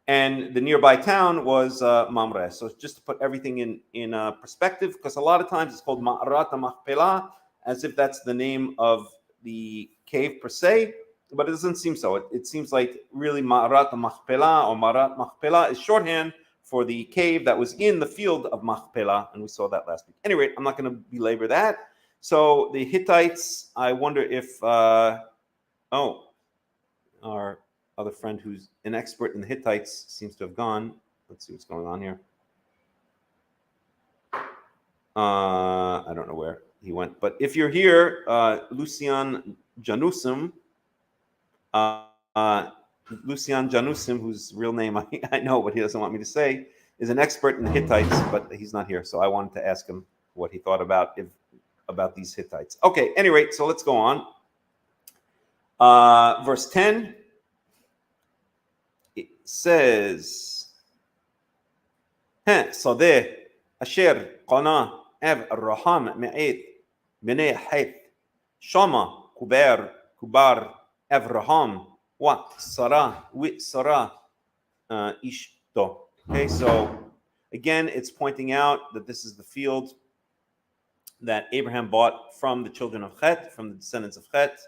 and the nearby town was Mamre. So just to put everything in perspective, because a lot of times it's called Ma'arat Machpelah, as if that's the name of the cave per se, but it doesn't seem so. It seems like really Ma'arat Machpelah or Ma'arat Machpelah is shorthand for the cave that was in the field of Machpelah, and we saw that last week. Anyway, I'm not going to belabor that. So the Hittites, I wonder if, our other friend who's an expert in the Hittites seems to have gone. Let's see what's going on here. I don't know where he went, but if you're here, Lucian Janusim, whose real name I know, but he doesn't want me to say, is an expert in the Hittites, but he's not here. So I wanted to ask him what he thought about these Hittites. Okay, anyway, so let's go on. Verse 10, it says, Sadeh Asher Qana Ev Raham Me'et Bnei Hayth Shama Kubar Avraham wa Sarah Ishto. Okay, so again, it's pointing out that this is the field that Abraham bought from the children of Chet, from the descendants of Chet.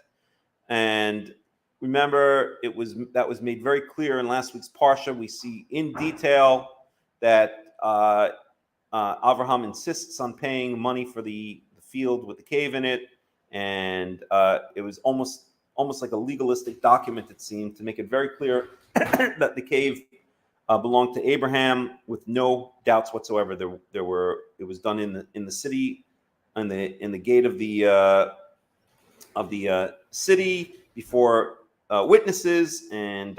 And remember, that was made very clear in last week's Parsha. We see in detail that Abraham insists on paying money for the field with the cave in it, and it was almost like a legalistic document, it seemed, to make it very clear that the cave belonged to Abraham with no doubts whatsoever. It was done in the city, in the gate of the city before witnesses, and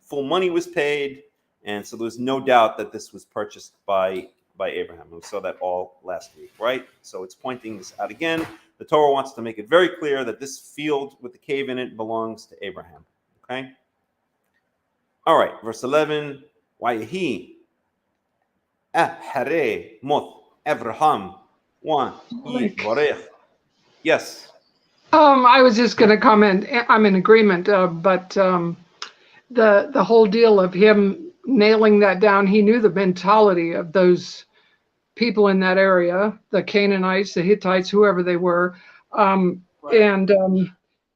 full money was paid, and so there was no doubt that this was purchased by Abraham. We saw that all last week, right? So it's pointing this out again. The Torah wants to make it very clear that this field with the cave in it belongs to Abraham. Okay? All right, verse 11. Wayehi ahare mot Avraham wa yivarech. Yes. I was just going to comment. I'm in agreement, but the whole deal of him nailing that down, he knew the mentality of those people in that area, the Canaanites, the Hittites, whoever they were. And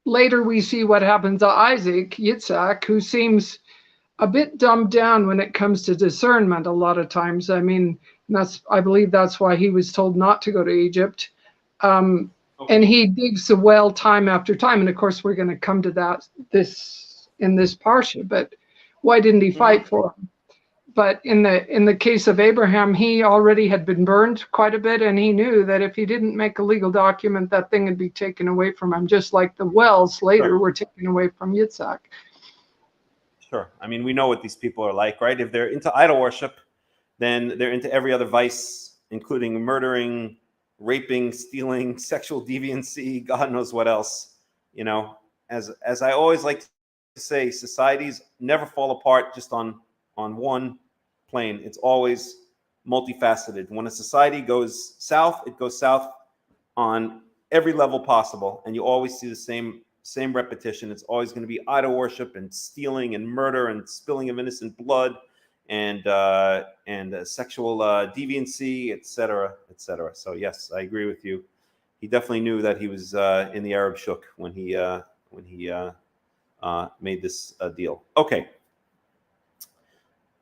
later we see what happens to Isaac, Yitzhak, who seems a bit dumbed down when it comes to discernment a lot of times. I mean, I believe that's why he was told not to go to Egypt. And he digs the well time after time. And of course, we're going to come to this in this parsha, but why didn't he fight for him? But in the case of Abraham, he already had been burned quite a bit, and he knew that if he didn't make a legal document, that thing would be taken away from him, just like the wells later were taken away from Yitzhak. Sure. I mean, we know what these people are like, right? If they're into idol worship, then they're into every other vice, including murdering, raping, stealing, sexual deviancy, God knows what else. You know, as I always like to say, societies never fall apart just on one plane. It's always multifaceted. When a society goes south, it goes south on every level possible, and you always see the same repetition. It's always going to be idol worship and stealing and murder and spilling of innocent blood and sexual deviancy, etc., etc. So yes, I agree with you. He definitely knew that he was in the Arab shuk when he made this deal. Okay.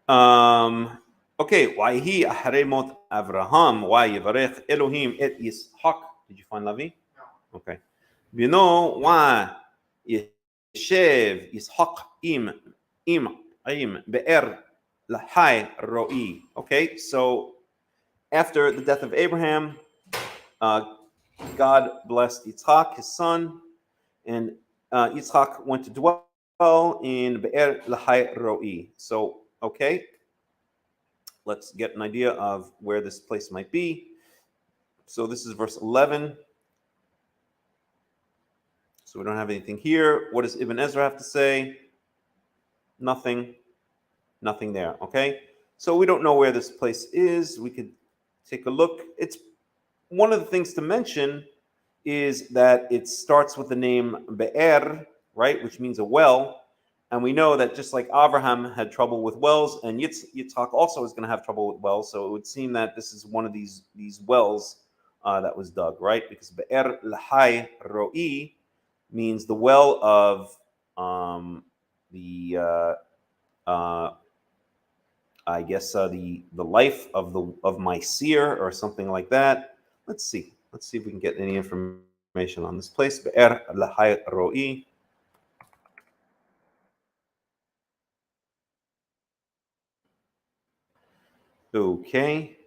Why he Ahremot Avraham? Why Yivarech Elohim et Yishak? Did you find Lavi? No. Okay. You know why Yeshev Yishak im be'er lahai roi. Okay, so after the death of Abraham, God blessed Yitzhak, his son, and Yitzhak went to dwell in Be'er Lahai Roi. So, okay, let's get an idea of where this place might be. So this is verse 11. So we don't have anything here. What does Ibn Ezra have to say? Nothing. Nothing there, okay? So we don't know where this place is. We could take a look. It's one of the things to mention is that it starts with the name Be'er, right, which means a well. And we know that just like Abraham had trouble with wells, and Yitzhak also is going to have trouble with wells. So it would seem that this is one of these wells that was dug, right? Because Be'er Lahai Roi means the well of I guess the life of my seer or something like that. Let's see if we can get any information on this place. Be'er Lahai Roi. Okay.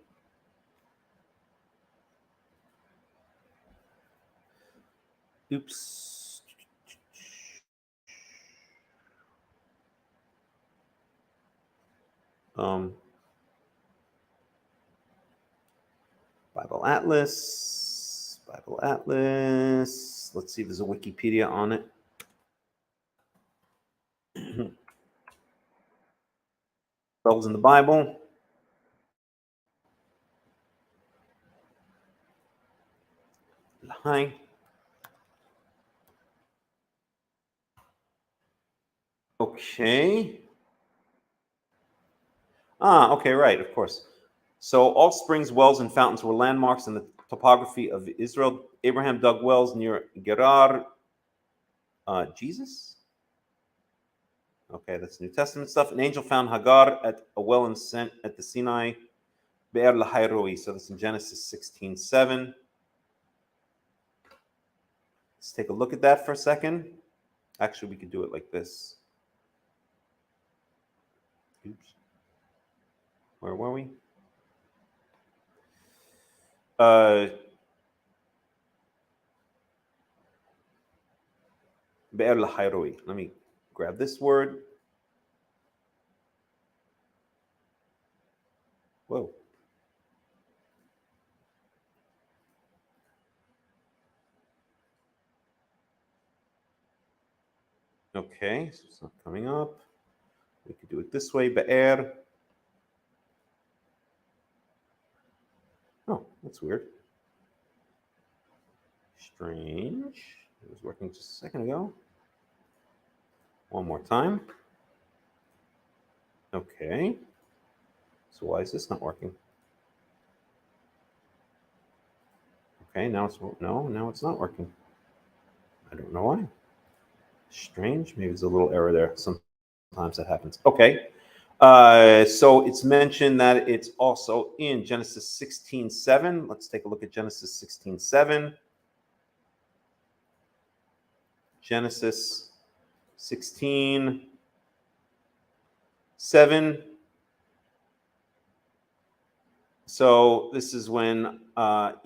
Oops. Bible Atlas. Let's see if there's a Wikipedia on it. Wells in the Bible. Lahai. Okay. Okay, right, of course. So all springs, wells, and fountains were landmarks in the topography of Israel. Abraham dug wells near Gerar. Jesus? Okay, that's New Testament stuff. An angel found Hagar at a well at the Sinai, Be'er Lahai Roi. So this is in Genesis 16:7. Let's take a look at that for a second. Actually, we could do it like this. Oops. Where were we? Be'er Lahai Roi. Let me grab this word. Whoa. Okay, so it's not coming up. We could do it this way, Be'er. Oh, that's weird. Strange. It was working just a second ago. One more time. Okay. So why is this not working? Okay, now it's not working. I don't know why. Strange. Maybe there's a little error there. Sometimes that happens. Okay. So it's mentioned that it's also in Genesis 16:7. Let's take a look at Genesis 16:7. Genesis 16:7. So this is when Hagar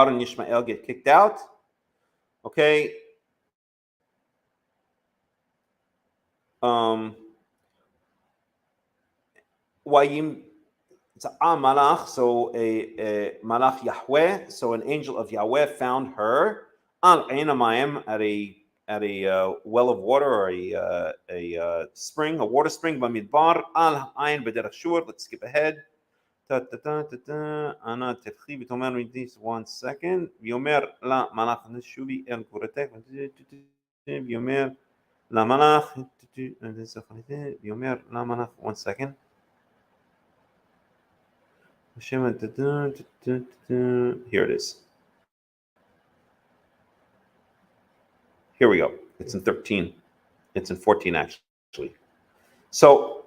and Ishmael get kicked out. Okay. Malach, so a Malach Yahweh, so an angel of Yahweh found her al Einamayim at a well of water or a spring, a water spring, Bamidbar al Ain B'derech Shur. Let's skip ahead. Ana tefchi v'tomer this 1 second. V'yomer la Malach neshuvi el kuretek. V'yomer la Malach. V'yomer la Malach. 1 second. Here it is. Here we go. It's in 13. It's in 14, actually. So,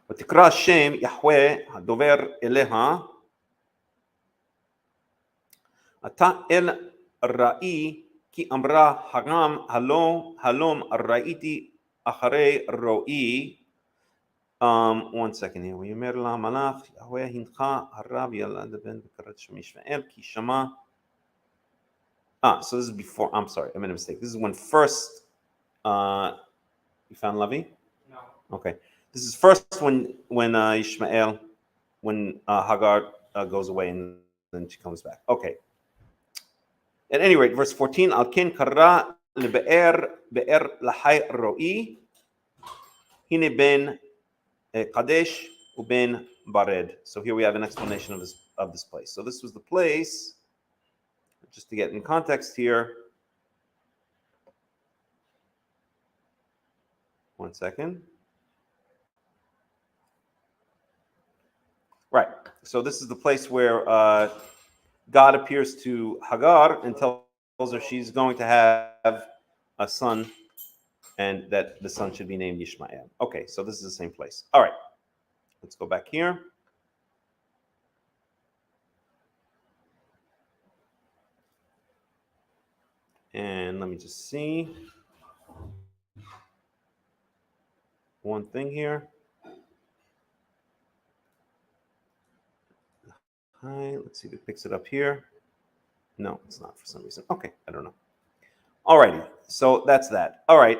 ותקרא השם יחווה הדובר אליה, אתה אל ראי כי אמרה חכם הלום ראיתי אחרי רועי, one second here, ויאמר לה המלאך, יהוה הנך הרב ילד בן בקרת שם ישמעאל, כי שמע. So this is before, I'm sorry, I made a mistake. This is when first, you found Levi? No. Okay. This is first when Ishmael, when Hagar goes away and then she comes back. Okay. At any rate, verse 14, Al ken kara be'er lahai ro'i, hine ben Kadesh uben Bared. So here we have an explanation of this place. So this was the place, just to get in context here. One second. Right. So this is the place where God appears to Hagar and tells her she's going to have a son and that the son should be named Ishmael. Okay, so this is the same place. All right. Let's go back here. And let me just see one thing here. Hi, let's see if it picks it up here. No, it's not for some reason. Okay, I don't know. Alrighty, so that's that. All right.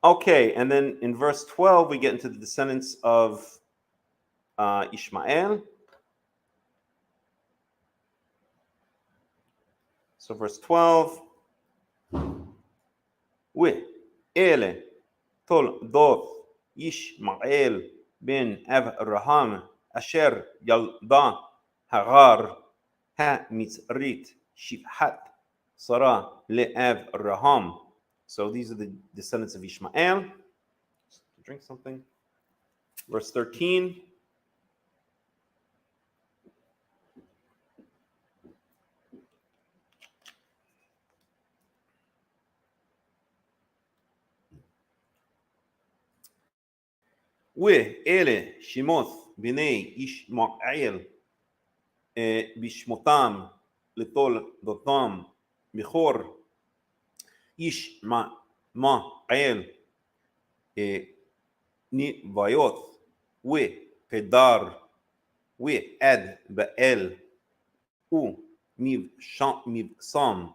Okay, and then in verse 12 we get into the descendants of Ishmael. So verse 12. Ele Toldot Ishmael ben Avraham asher yalda Hagar ha-mitzrit shivhat Sarah le-Avraham. So these are the descendants of Ishmael. Drink something. Verse 13. ואלה שמות בני ישמעאל בשמותם לתולדותם בכור ישמעאל נביות וקדר ועד באל ומבשם.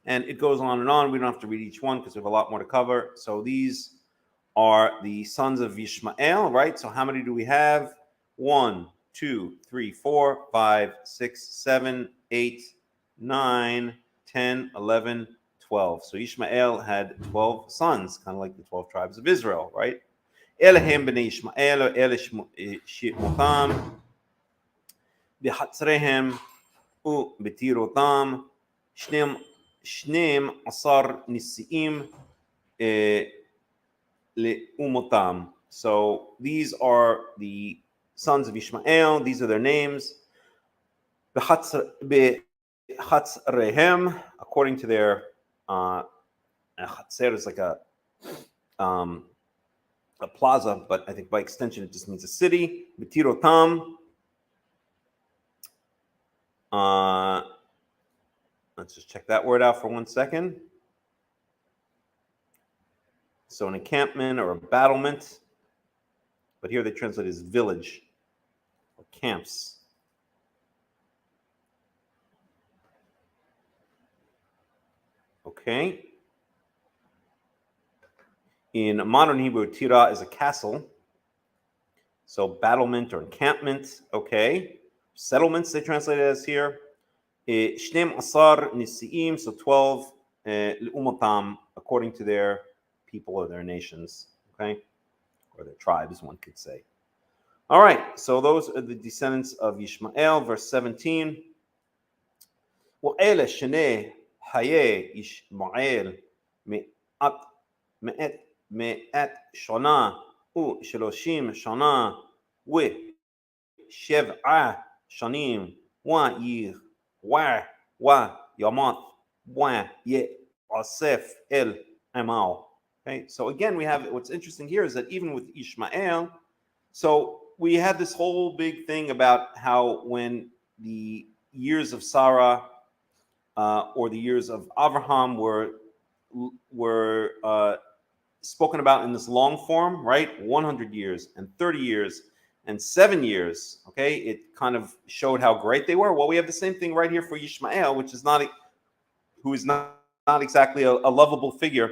And it goes on and on. We don't have to read each one because we have a lot more to cover. So these are the sons of Ishmael, right? So how many do we have? 1, 2, 3, 4, 5, 6, 7, 8, 9, 10, 11, 12. So Ishmael had 12 sons, kind of like the 12 tribes of Israel, right? Elehem b'nei Ishmael, or ele shmotam, b'chatzrehem, u'betirotam, shneim asar nisi'im, le'umotam. So these are the sons of Ishmael. These are their names. B'chatzrehem, according to their chatzer is like a plaza, but I think by extension it just means a city. B'tirotam. Let's just check that word out for 1 second. So an encampment or a battlement, but here they translate it as village or camps. Okay. In modern Hebrew, tira is a castle. So battlement or encampment, okay. Settlements, they translate it as here. Shneim asar nisi'im, so 12 l'umotam, according to their people or their nations, okay, or their tribes, one could say. All right, so those are the descendants of Ishmael. Verse 17. وَأَلَ شَنَيْ حَيَيْ إِشْمَعَيْل مَئَتْ شَنَا وَشَلُوشِيم شَنَا وَشَبْعَ شَنِيم وَيَمَث وَيَأْسَفْ el Amal. Okay, so again, we have what's interesting here is that even with Ishmael, so we had this whole big thing about how when the years of Sarah or the years of Abraham were were spoken about in this long form, right? 100 years and 30 years and 7 years. Okay, it kind of showed how great they were. Well, we have the same thing right here for Yishmael, which is who is not exactly a lovable figure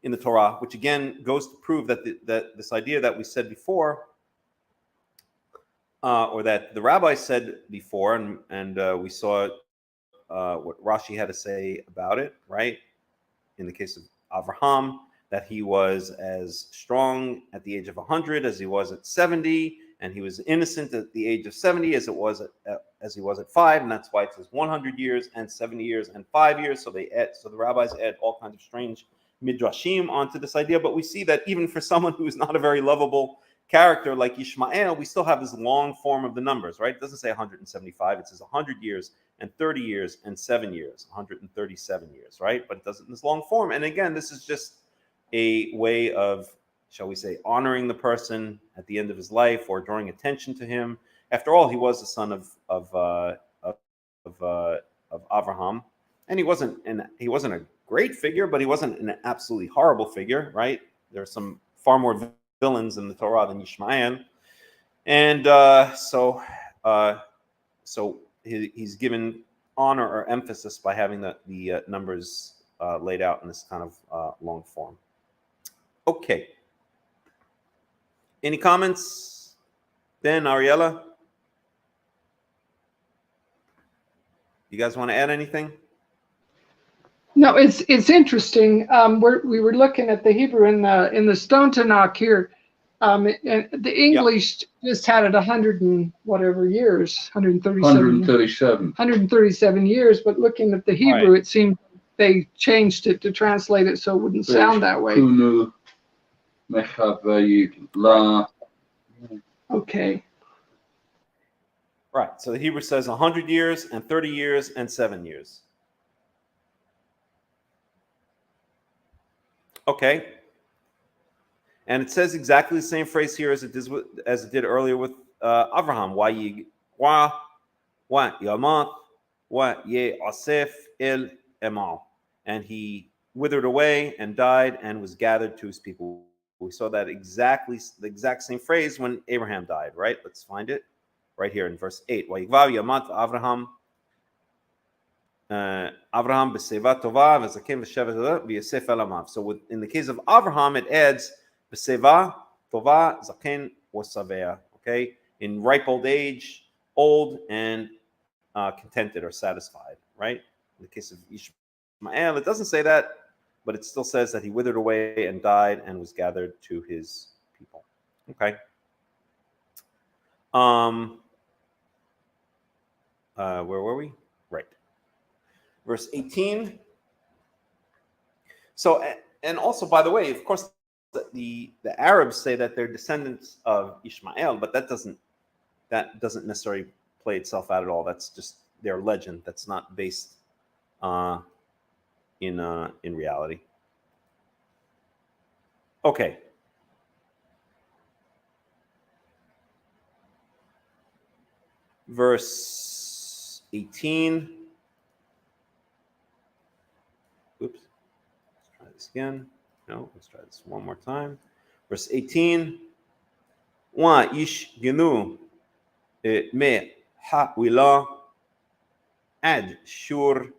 in the Torah, which again goes to prove that that this idea that we said before, or that the rabbis said before, and we saw what Rashi had to say about it, right? In the case of Avraham, that he was as strong at the age of 100 as he was at 70, and he was innocent at the age of 70 as he was at 5, and that's why it says 100 years and 70 years and 5 years. So the rabbis add all kinds of strange midrashim onto this idea. But we see that even for someone who is not a very lovable character like Ishmael, we still have this long form of the numbers, right? It doesn't say 175; it says 100 years and 30 years and 7 years, 137 years, right? But it does it in this long form. And again, this is just a way of, shall we say, honoring the person at the end of his life or drawing attention to him. After all, he was the son of Avraham, and he wasn't a great figure, but he wasn't an absolutely horrible figure, right? There are some far more villains in the Torah than Ishmael, and so he's given honor or emphasis by having the numbers laid out in this kind of long form. Okay. Any comments? Ben, Ariella? You guys want to add anything? No, it's interesting. We were looking at the Hebrew in the Stone Tanakh here, and the English just had it 100 and whatever years, 137 years. But looking at the Hebrew, right, it seemed they changed it to translate it so it wouldn't sound that way. Okay. Right. So the Hebrew says 100 years and 30 years and 7 years. Okay. And it says exactly the same phrase here as it did earlier with Avraham. And he withered away and died and was gathered to his people. We saw that the exact same phrase when Abraham died, right? Let's find it right here in verse 8. Avraham b'seva tova v'zaken v'shevet v'yasef elamav. So in the case of Avraham, it adds b'seva tova zaken v'savea. Okay, in ripe old age, old and contented or satisfied, right? In the case of Ishmael, it doesn't say that, but it still says that he withered away and died and was gathered to his people. Okay. Where were we? Right. Verse 18. So, and also, by the way, of course, the Arabs say that they're descendants of Ishmael, but that doesn't necessarily play itself out at all. That's just their legend. That's not based in reality. Okay. Verse 18. Oops. Let's try this again. No, let's try this one more time. Verse 18. Wa ish genu me ha'wila ad shur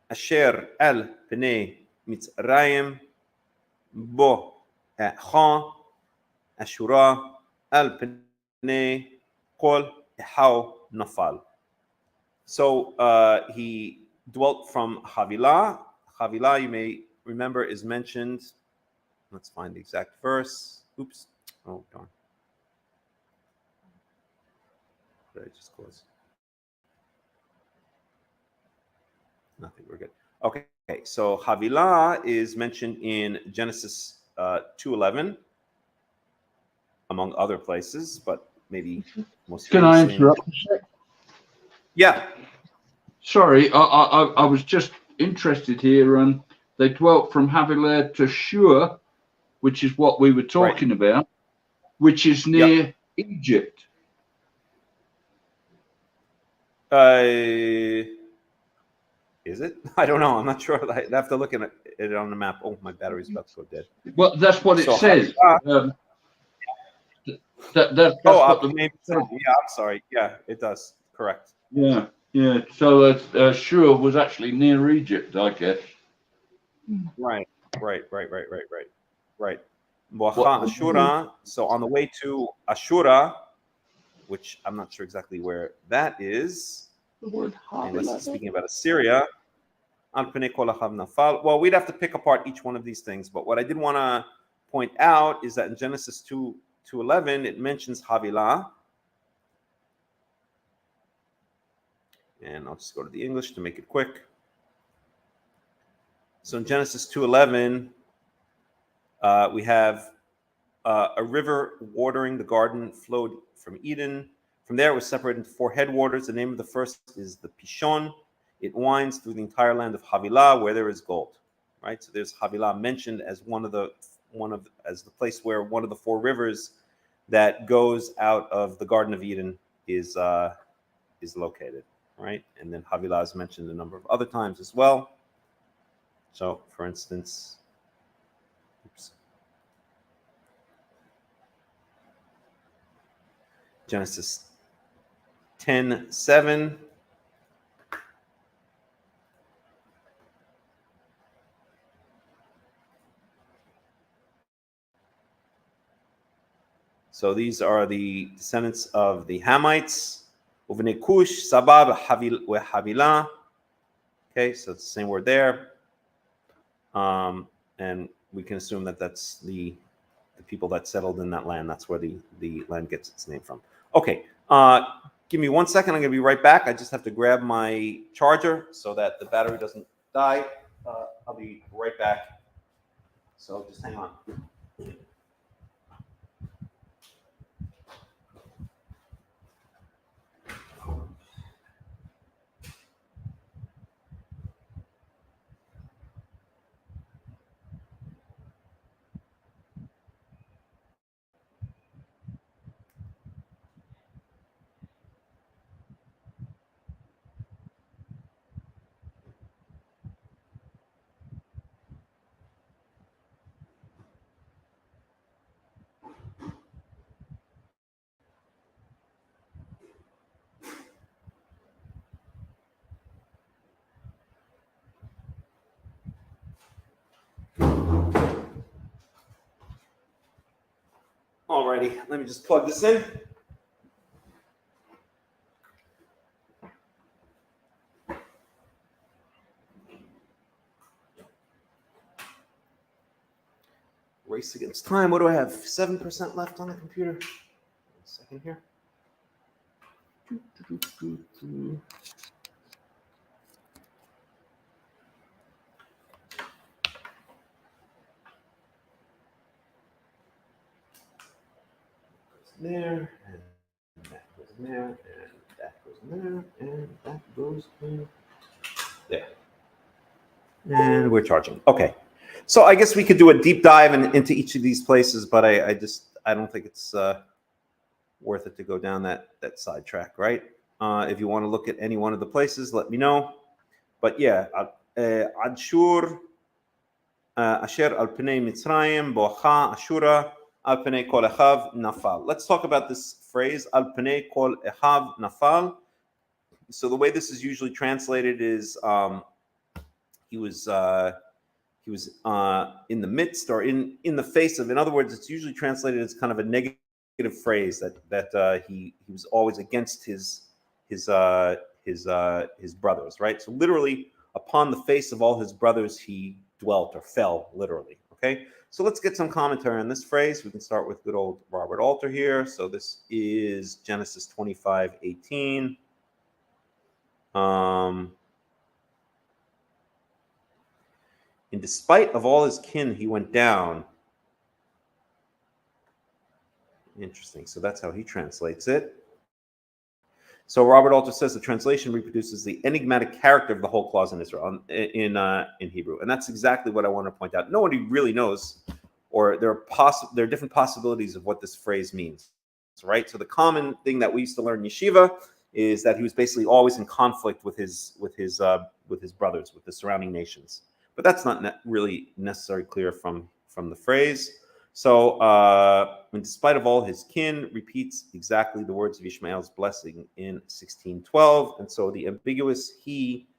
asher al pnei mitzrayim bo ha ashura al pnei kol how nafal. So he dwelt from Havilah. Havilah, you may remember, is mentioned. Let's find the exact verse. Oops. Oh, darn. Did I just close? Nothing. We're good. Okay. So Havilah is mentioned in Genesis 2:11, among other places, but maybe most. Can I interrupt a sec? Yeah. Sorry, I was just interested here. They dwelt from Havilah to Shur, which is what we were talking about, which is near Egypt. Is is it? I don't know. I'm not sure. I have to look at it on the map. Oh, my battery's about to go dead. Well, that's what it So, says. That's what the maybe so. Yeah, I'm sorry. Yeah, it does. Correct. yeah. So Shur was actually near Egypt, I guess. Right. Bwacha Ashura. So on the way to Ashura, which I'm not sure exactly where that is, unless it's speaking about Assyria. Well, we'd have to pick apart each one of these things. But what I did want to point out is that in Genesis 2:11, it mentions Havilah. And I'll just go to the English to make it quick. So in Genesis 2:11, we have a river watering the garden flowed from Eden. From there, it was separated into 4 headwaters. The name of the first is the Pishon. It winds through the entire land of Havilah, where there is gold. Right. So there's Havilah mentioned as as the place where one of the 4 rivers that goes out of the Garden of Eden is located. Right. And then Havilah is mentioned a number of other times as well. So, for instance, Genesis 10:7. So these are the descendants of the Hamites. Uvnei Kush, Sabab, Havilah. Okay, so it's the same word there. And we can assume that that's the people that settled in that land. That's where the land gets its name from. Okay, give me 1 second. I'm going to be right back. I just have to grab my charger so that the battery doesn't die. I'll be right back. So just hang on. Alrighty, let me just plug this in. Race against time. What do I have? 7% left on the computer. 1 second here. There, and that goes in there, and that goes in there, and that goes in there. And we're charging. Okay. So I guess we could do a deep dive into each of these places, but I don't think it's worth it to go down that sidetrack, right? If you want to look at any one of the places, let me know. But yeah, Adshur, Asher al Pnei Mitzrayim, Bocha, Ashura, al Pnei Kol Echav Nafal. Let's talk about this phrase, al Pnei Kol Echav Nafal. So the way this is usually translated is he was in the midst or in the face of. In other words, it's usually translated as kind of a negative phrase that he was always against his brothers, right? So literally, upon the face of all his brothers, he dwelt or fell, literally. Okay, so let's get some commentary on this phrase. We can start with good old Robert Alter here. So this is Genesis 25:18. In despite of all his kin, he went down. Interesting. So that's how he translates it. So Robert Alter says the translation reproduces the enigmatic character of the whole clause in Israel in Hebrew, and that's exactly what I want to point out. Nobody really knows, or there are different possibilities of what this phrase means. Right. So the common thing that we used to learn in yeshiva is that he was basically always in conflict with his brothers, with the surrounding nations. But that's not really necessarily clear from the phrase. So, in spite of all his kin, repeats exactly the words of Ishmael's blessing in 1612. And so the ambiguous he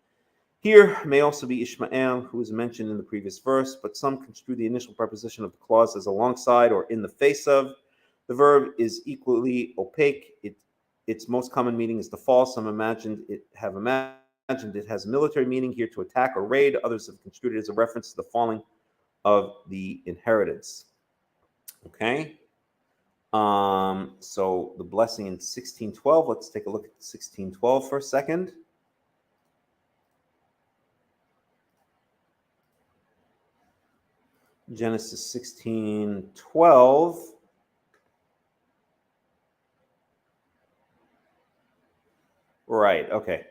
here may also be Ishmael, who is mentioned in the previous verse, but some construe the initial preposition of the clause as alongside or in the face of. The verb is equally opaque. Its most common meaning is to fall. Some imagined it has a military meaning here, to attack or raid. Others have construed it as a reference to the falling of the inheritance. Okay. So the blessing in 1612. Let's take a look at 1612 for a second. Genesis 16:12. Right. Okay.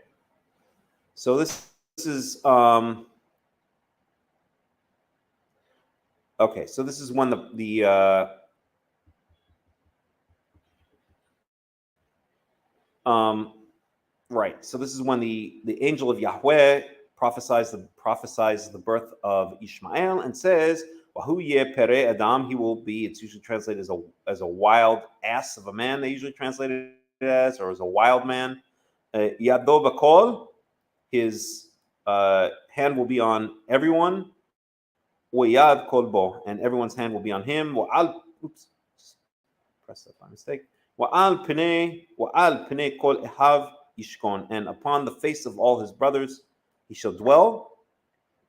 So this is okay. So this is when right. So this is when the angel of Yahweh prophesies the birth of Ishmael and says, "Wahu ye pere Adam." He will be. It's usually translated as a wild ass of a man. They usually translate it as, or as a wild man. Yado bakol. His hand will be on everyone. Wayad kolbo, and everyone's hand will be on him. Wa'al. Oops. Press that by mistake. Wa'al pene kol ehav yishkon, and upon the face of all his brothers he shall dwell.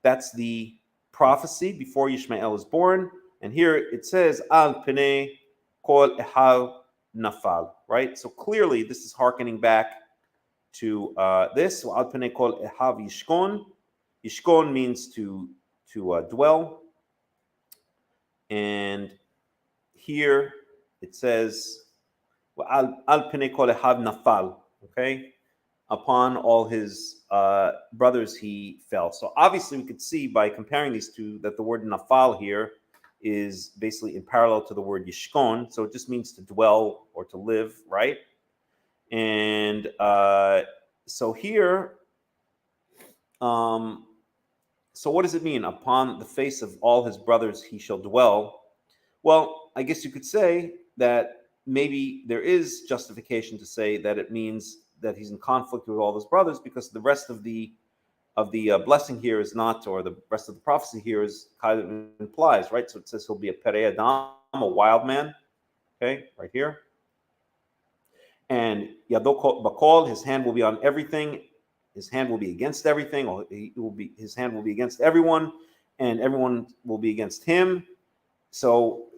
That's the prophecy before Ishmael is born. And here it says, al pene kol ehav nafal, right? So clearly this is hearkening back to this. Al pene kol ehav yishkon. Yishkon means to dwell. And here it says, al pene kol ehav nafal, okay? Upon all his brothers he fell. So obviously we could see by comparing these two that the word nafal here is basically in parallel to the word yishkon. So it just means to dwell or to live, right? And so here, so what does it mean? Upon the face of all his brothers he shall dwell. Well, I guess you could say that maybe there is justification to say that it means that he's in conflict with all his brothers, because the rest of the blessing here is not, or the rest of the prophecy here is kind of implies, right? So it says he'll be a pere Adam, a wild man, okay, right here. And yado bakol, his hand will be on everything. His hand will be against everything, or his hand will be against everyone, and everyone will be against him. So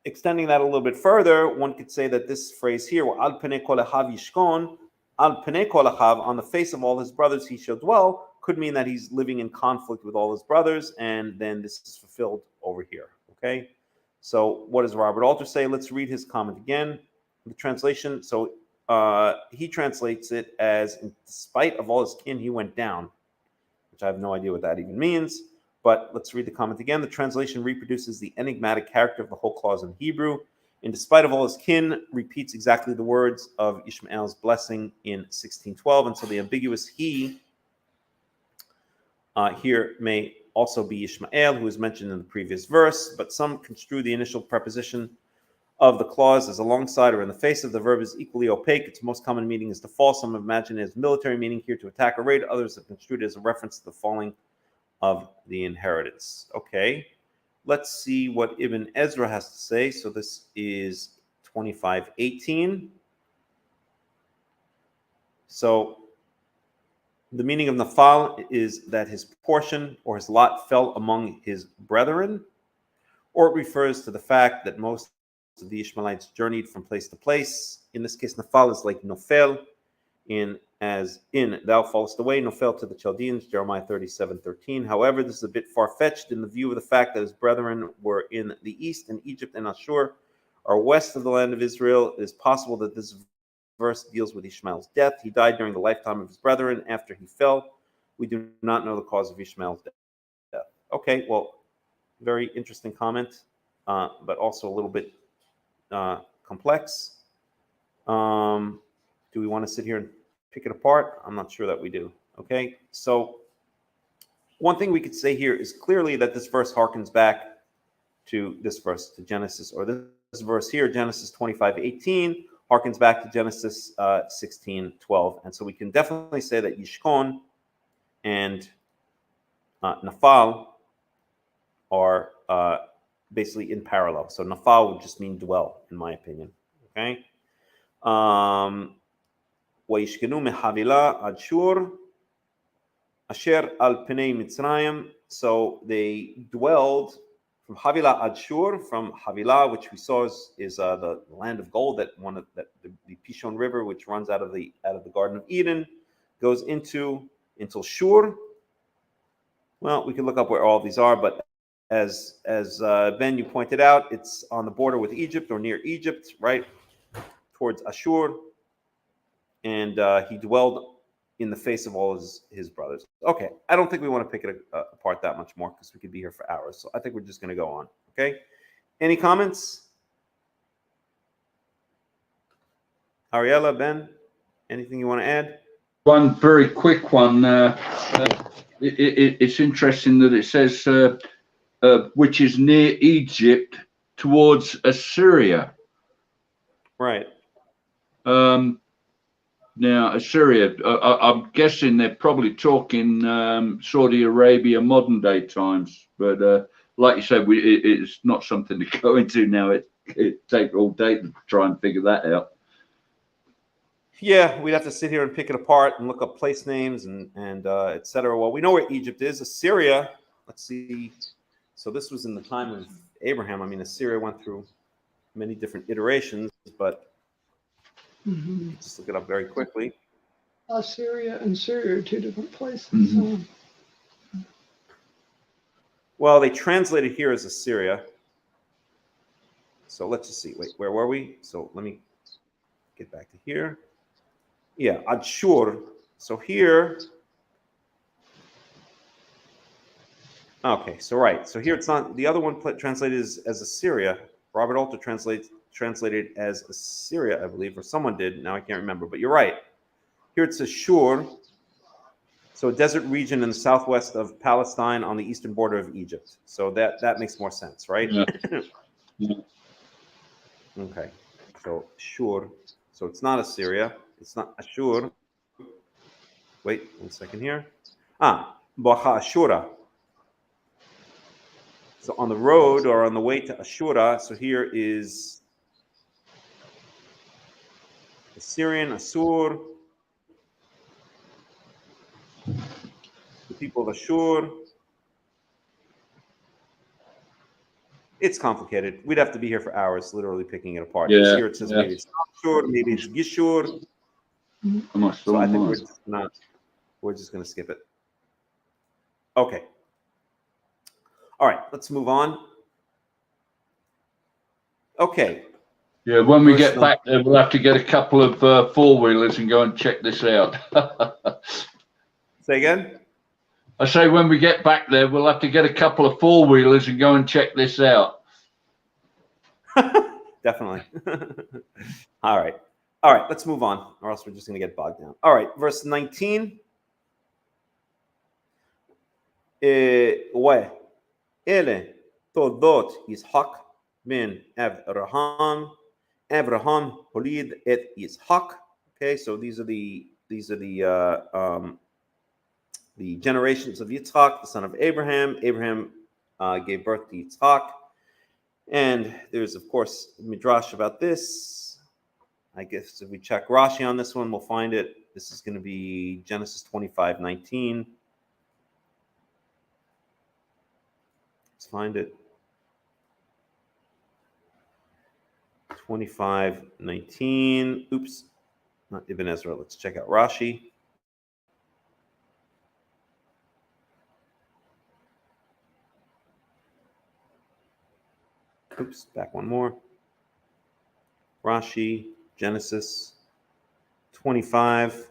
extending that a little bit further, one could say that this phrase here, al pene kol ehav yishkon, al pene kol ehav, on the face of all his brothers he shall dwell, could mean that he's living in conflict with all his brothers, and then this is fulfilled over here. Okay, so what does Robert Alter say? Let's read his comment again. The translation. So he translates it as, in spite of all his kin, he went down, which I have no idea what that even means. But let's read the comment again. The translation reproduces the enigmatic character of the whole clause in Hebrew. In despite of all his kin, repeats exactly the words of Ishmael's blessing in 1612. And so the ambiguous he here may also be Ishmael, who is mentioned in the previous verse. But some construe the initial preposition of the clause as alongside or in the face of. The verb is equally opaque. Its most common meaning is to fall. Some imagine it as military meaning here, to attack or raid. Others have construed it as a reference to the falling of the inheritance. Okay, let's see what Ibn Ezra has to say. So this is 25:18. So the meaning of nafal is that his portion or his lot fell among his brethren, or it refers to the fact that most of the Ishmaelites journeyed from place to place. In this case, nafal is like nofel, as in thou fallest away, nofel to the Chaldeans, Jeremiah 37:13. However, this is a bit far-fetched in the view of the fact that his brethren were in the east, and Egypt and Ashur are west of the land of Israel. It is possible that this verse deals with Ishmael's death. He died during the lifetime of his brethren after he fell. We do not know the cause of Ishmael's death. Okay, well, very interesting comment, but also a little bit complex. Do we want to sit here and pick it apart? I'm not sure that we do. Okay, so one thing we could say here is clearly that this verse harkens back to this verse, to Genesis, or this verse here, Genesis 25:18, harkens back to Genesis 16:12. And so we can definitely say that Yishkon and Nafal are basically in parallel. So Nafal would just mean dwell, in my opinion. Okay. وَيِشْكَنُوا مِحَوِلَا عَدْ شُورٍ Asher al Pnei Mitzrayim. So they dwelled from Havilah ad Shur, from Havilah, which we saw is the land of gold, that the Pishon River, which runs out of the Garden of Eden, goes into Shur. Well, we can look up where all these are, but as Ben, you pointed out, it's on the border with Egypt or near Egypt, right towards Ashur, and he dwelled in the face of all his brothers. Okay, I don't think we want to pick it apart that much more because we could be here for hours. So I think we're just going to go on. Okay, any comments? Ariella, Ben, anything you want to add? One very quick one. It's interesting that it says which is near Egypt towards Assyria. Right. Now, Assyria, I'm guessing they're probably talking Saudi Arabia modern day times. But like you said, it's not something to go into now. It takes all day to try and figure that out. Yeah, we'd have to sit here and pick it apart and look up place names and et cetera. Well, we know where Egypt is. Assyria, let's see. So this was in the time of Abraham. I mean, Assyria went through many different iterations, but just look it up very quickly. Assyria and Syria are two different places. So. Well, they translated here as Assyria. So let's just see. Wait, where were we? So let me get back to here. Yeah, Adshur. So here. Okay, so right. So here it's not, the other one translated as Assyria. Robert Alter translated as Assyria, I believe, or someone did. Now I can't remember, but you're right. Here it says Shur, so a desert region in the southwest of Palestine on the eastern border of Egypt. So that makes more sense, right? Yeah. Okay, so Shur. So it's not Assyria. It's not Ashur. Wait 1 second here. Baha Ashura. So on the road or on the way to Ashura, so here is Assyrian, Assur, the people of Ashur. It's complicated. We'd have to be here for hours, literally picking it apart. Yeah, Here it says maybe it's Ashur, maybe it's Gishur. So I think we're just gonna skip it. Okay. All right, let's move on. Okay. Yeah, when we get back there, we'll have to get a couple of four-wheelers and go and check this out. Say again? I say when we get back there, we'll have to get a couple of four-wheelers and go and check this out. Definitely. All right. All right, let's move on, or else we're just going to get bogged down. All right, verse 19. Ele Toldot Yitzhak ben Avraham. Avraham holid et Yitzhak. Okay, so these are the generations of Yitzhak, the son of Abraham. Abraham gave birth to Yitzhak, and there's of course midrash about this. I guess if we check Rashi on this one, we'll find it. This is going to be Genesis 25:19. Let's find it. 25:19. Oops, not Ibn Ezra. Let's check out Rashi. Oops, back one more. Rashi, Genesis 25.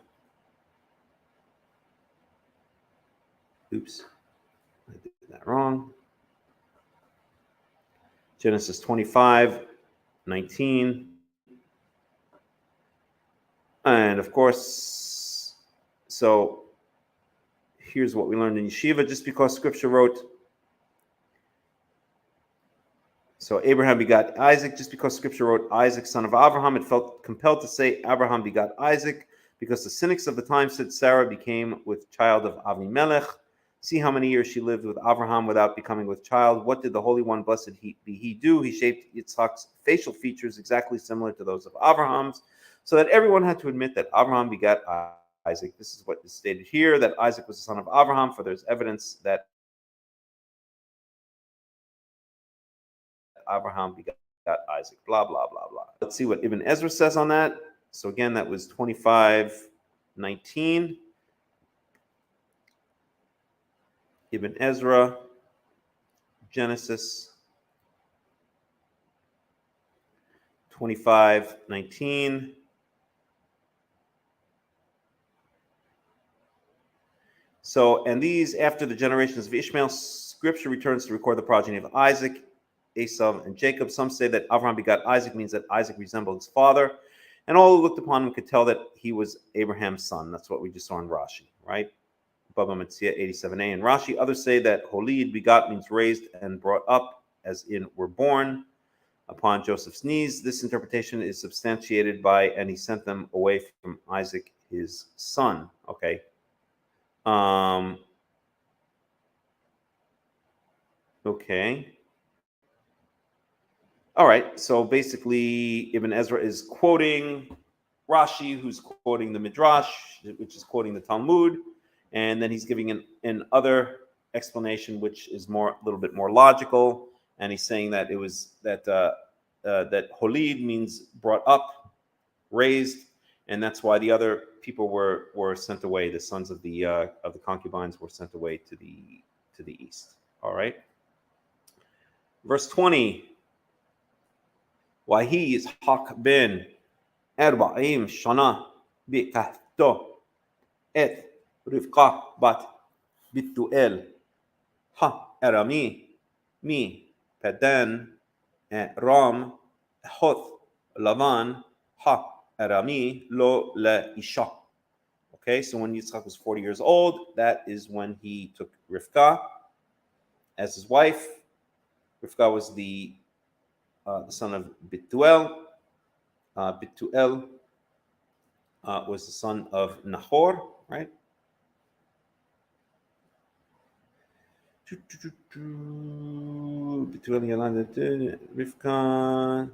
Oops, I did that wrong. Genesis 25:19. And of course, so here's what we learned in yeshiva. Just because scripture wrote, so Abraham begot Isaac, just because scripture wrote Isaac, son of Abraham, it felt compelled to say Abraham begot Isaac, because the cynics of the time said Sarah became with child of Hakham Melech. See how many years she lived with Abraham without becoming with child. What did the Holy One, blessed be he, do? He shaped Yitzhak's facial features exactly similar to those of Abraham's, so that everyone had to admit that Abraham begot Isaac. This is what is stated here, that Isaac was the son of Abraham, for there's evidence that Abraham begot Isaac, blah, blah, blah, blah. Let's see what Ibn Ezra says on that. So again, that was 25:19. Ibn Ezra, Genesis 25:19. So, and these, after the generations of Ishmael, scripture returns to record the progeny of Isaac, Esau, and Jacob. Some say that Abraham begot Isaac means that Isaac resembled his father, and all who looked upon him could tell that he was Abraham's son. That's what we just saw in Rashi, right? Baba Metzia 87a and Rashi. Others say that Holid begot means raised and brought up, as in were born upon Joseph's knees. This interpretation is substantiated by, and he sent them away from Isaac, his son. Okay. Okay. All right. So basically, Ibn Ezra is quoting Rashi, who's quoting the Midrash, which is quoting the Talmud, and then he's giving an other explanation, which is a little bit more logical. And he's saying that it was that Holid means brought up, raised, and that's why the other people were sent away. The sons of the concubines were sent away to the east. All right. Verse 20. Wahi Yitzhak ben 40 shana bikahto et Rivka bat Bituel ha Arami mi Padan Ram Hoth Lavan ha Arami lo la Isha. Okay, so when Yitzhak was 40 years old, that is when he took Rivka as his wife. Rivka was the son of Bituel. Bituel was the son of Nahor, right? Rivka.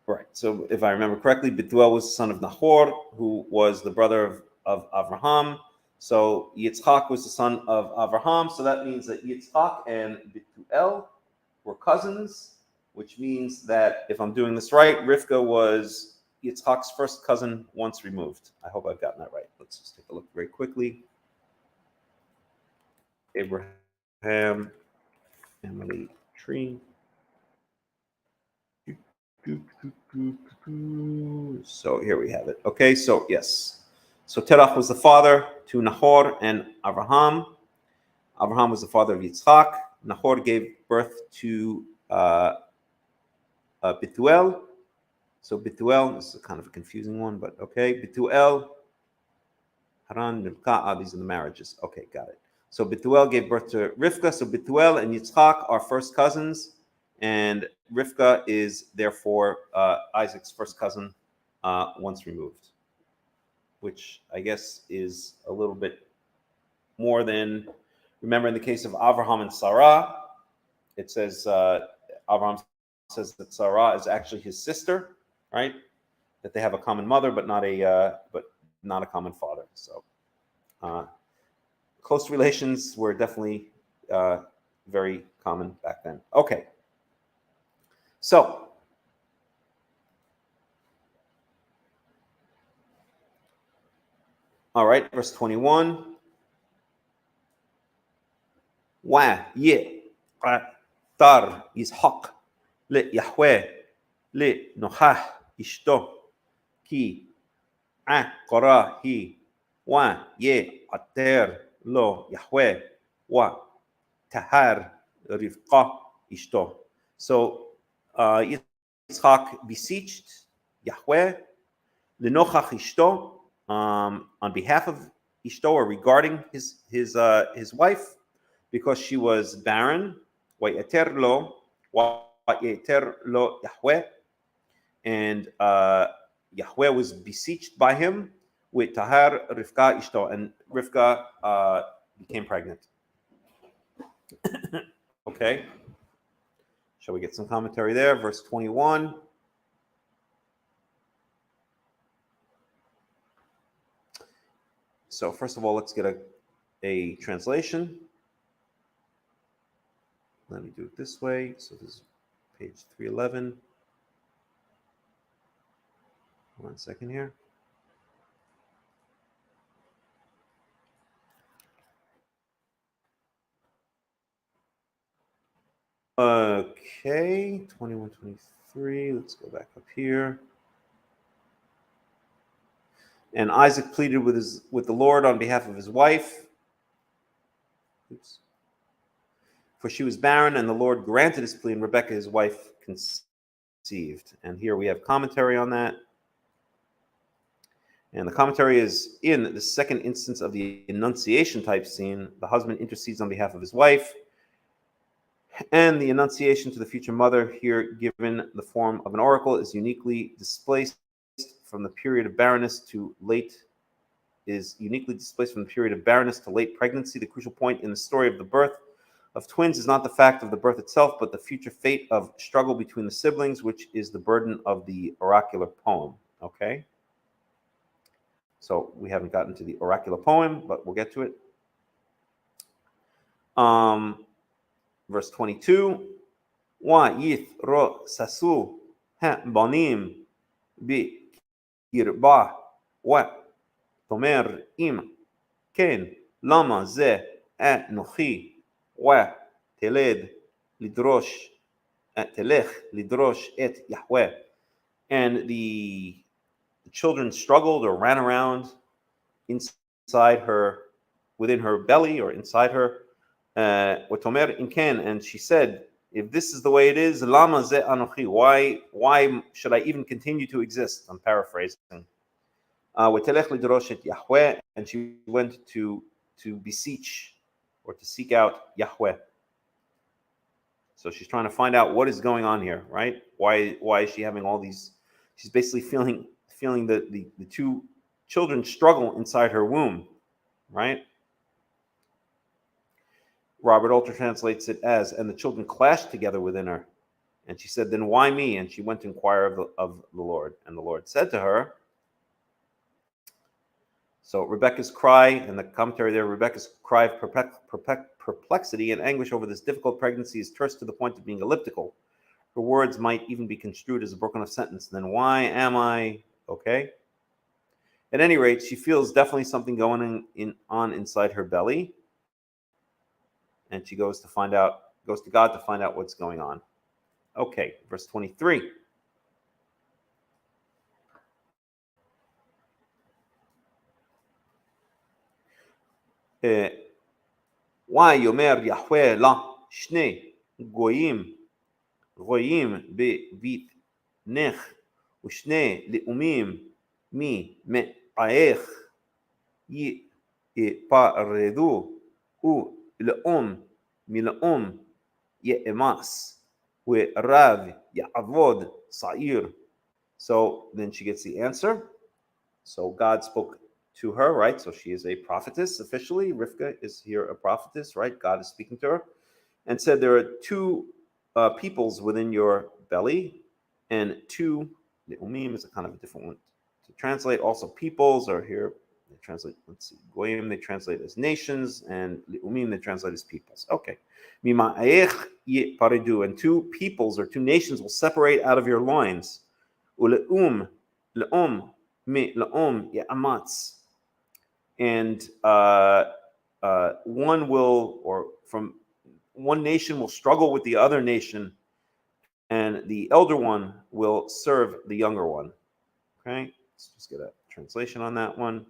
Right. So if I remember correctly, Bituel was the son of Nahor, who was the brother of Avraham. So Yitzhak was the son of Avraham. So that means that Yitzhak and Bituel were cousins, which means that if I'm doing this right, Rivka was Yitzhak's first cousin once removed. I hope I've gotten that right. Let's just take a look very quickly. Abraham family tree. So here we have it. Okay, so yes. So Terach was the father to Nahor and Abraham. Abraham was the father of Yitzhak. Nahor gave birth to Bituel. So Bituel, this is kind of a confusing one, but okay. Bituel, Haran, Milka, these are the marriages. Okay, got it. So Bituel gave birth to Rivka. So Bituel and Yitzhak are first cousins, and Rivka is therefore Isaac's first cousin once removed, which I guess is a little bit more than, remember in the case of Avraham and Sarah, it says, Avraham says that Sarah is actually his sister, right? That they have a common mother, but not a common father. So close relations were definitely very common back then. Okay. So all right, verse 21. Wa ye tar Yitzhak le Yahweh le Nohah ishto ki qara hi wa ye ater lo Yahweh wa tahar Rivka ishto. So Yitzhak beseeched Yahweh Lenochach ishto, on behalf of ishto, or regarding his wife, because she was barren. Vayeter lo Yahweh, and Yahweh was beseeched by him with tahar Rivka ishto, and Rivka became pregnant. Okay, shall we get some commentary there? Verse 21. So first of all, let's get a translation. Let me do it this way. So this is page 311. 1 second here. Okay, 21, 23. Let's go back up here. And Isaac pleaded with the Lord on behalf of his wife. Oops. For she was barren, and the Lord granted his plea, and Rebekah, his wife, conceived. And here we have commentary on that. And the commentary is in the second instance of the Annunciation type scene. The husband intercedes on behalf of his wife. And the Annunciation to the future mother, here given the form of an oracle, is uniquely displaced from the period of barrenness to late pregnancy. The crucial point in the story of the birth of twins is not the fact of the birth itself, but the future fate of struggle between the siblings, which is the burden of the oracular poem. Okay? So we haven't gotten to the oracular poem, but we'll get to it. Verse 22. Wa yith ro sasu ha bonim bi kirba wa tomer im ken lama ze anochi wa teled lidrosh telech lidrosh et Yahweh. And the children struggled or ran around inside her, within her belly or inside her. Tomer im ken, and she said, if this is the way it is, lama ze anochi, why should I even continue to exist? I'm paraphrasing. Telech lidrosh et Yahweh, and she went to beseech or to seek out Yahweh. So she's trying to find out what is going on here, right? Why is she having all these? She's basically feeling the two children struggle inside her womb, right? Robert Alter translates it as, and the children clashed together within her. And she said, then why me? And she went to inquire of the Lord. And the Lord said to her, so Rebekah's cry, and the commentary there, Rebekah's cry of perplexity and anguish over this difficult pregnancy is terse to the point of being elliptical. Her words might even be construed as a broken off sentence. Then why am I? Okay. At any rate, she feels definitely something going on inside her belly. And she goes to God to find out what's going on. Okay, verse 23. Why yomer Yahweh la shne goyim bevit nech ushne leumim mi me'aech yiparedu u le'om mil'om ye'emas Rav Ya'avod Sa'ir. So then she gets the answer. So God spoke to her, right? So she is a prophetess officially. Rivka is here a prophetess, right? God is speaking to her and said, there are two peoples within your belly, and two, Leumim is a kind of a different one to translate. Also, peoples are here. They translate, let's see, Goyim, they translate as nations, and Leumim, they translate as peoples. Okay. And two peoples or two nations will separate out of your loins. Le'um mi le'um ye'amatz. And one will, or from one nation will struggle with the other nation, and the elder one will serve the younger one. Okay, let's just get a translation on that one.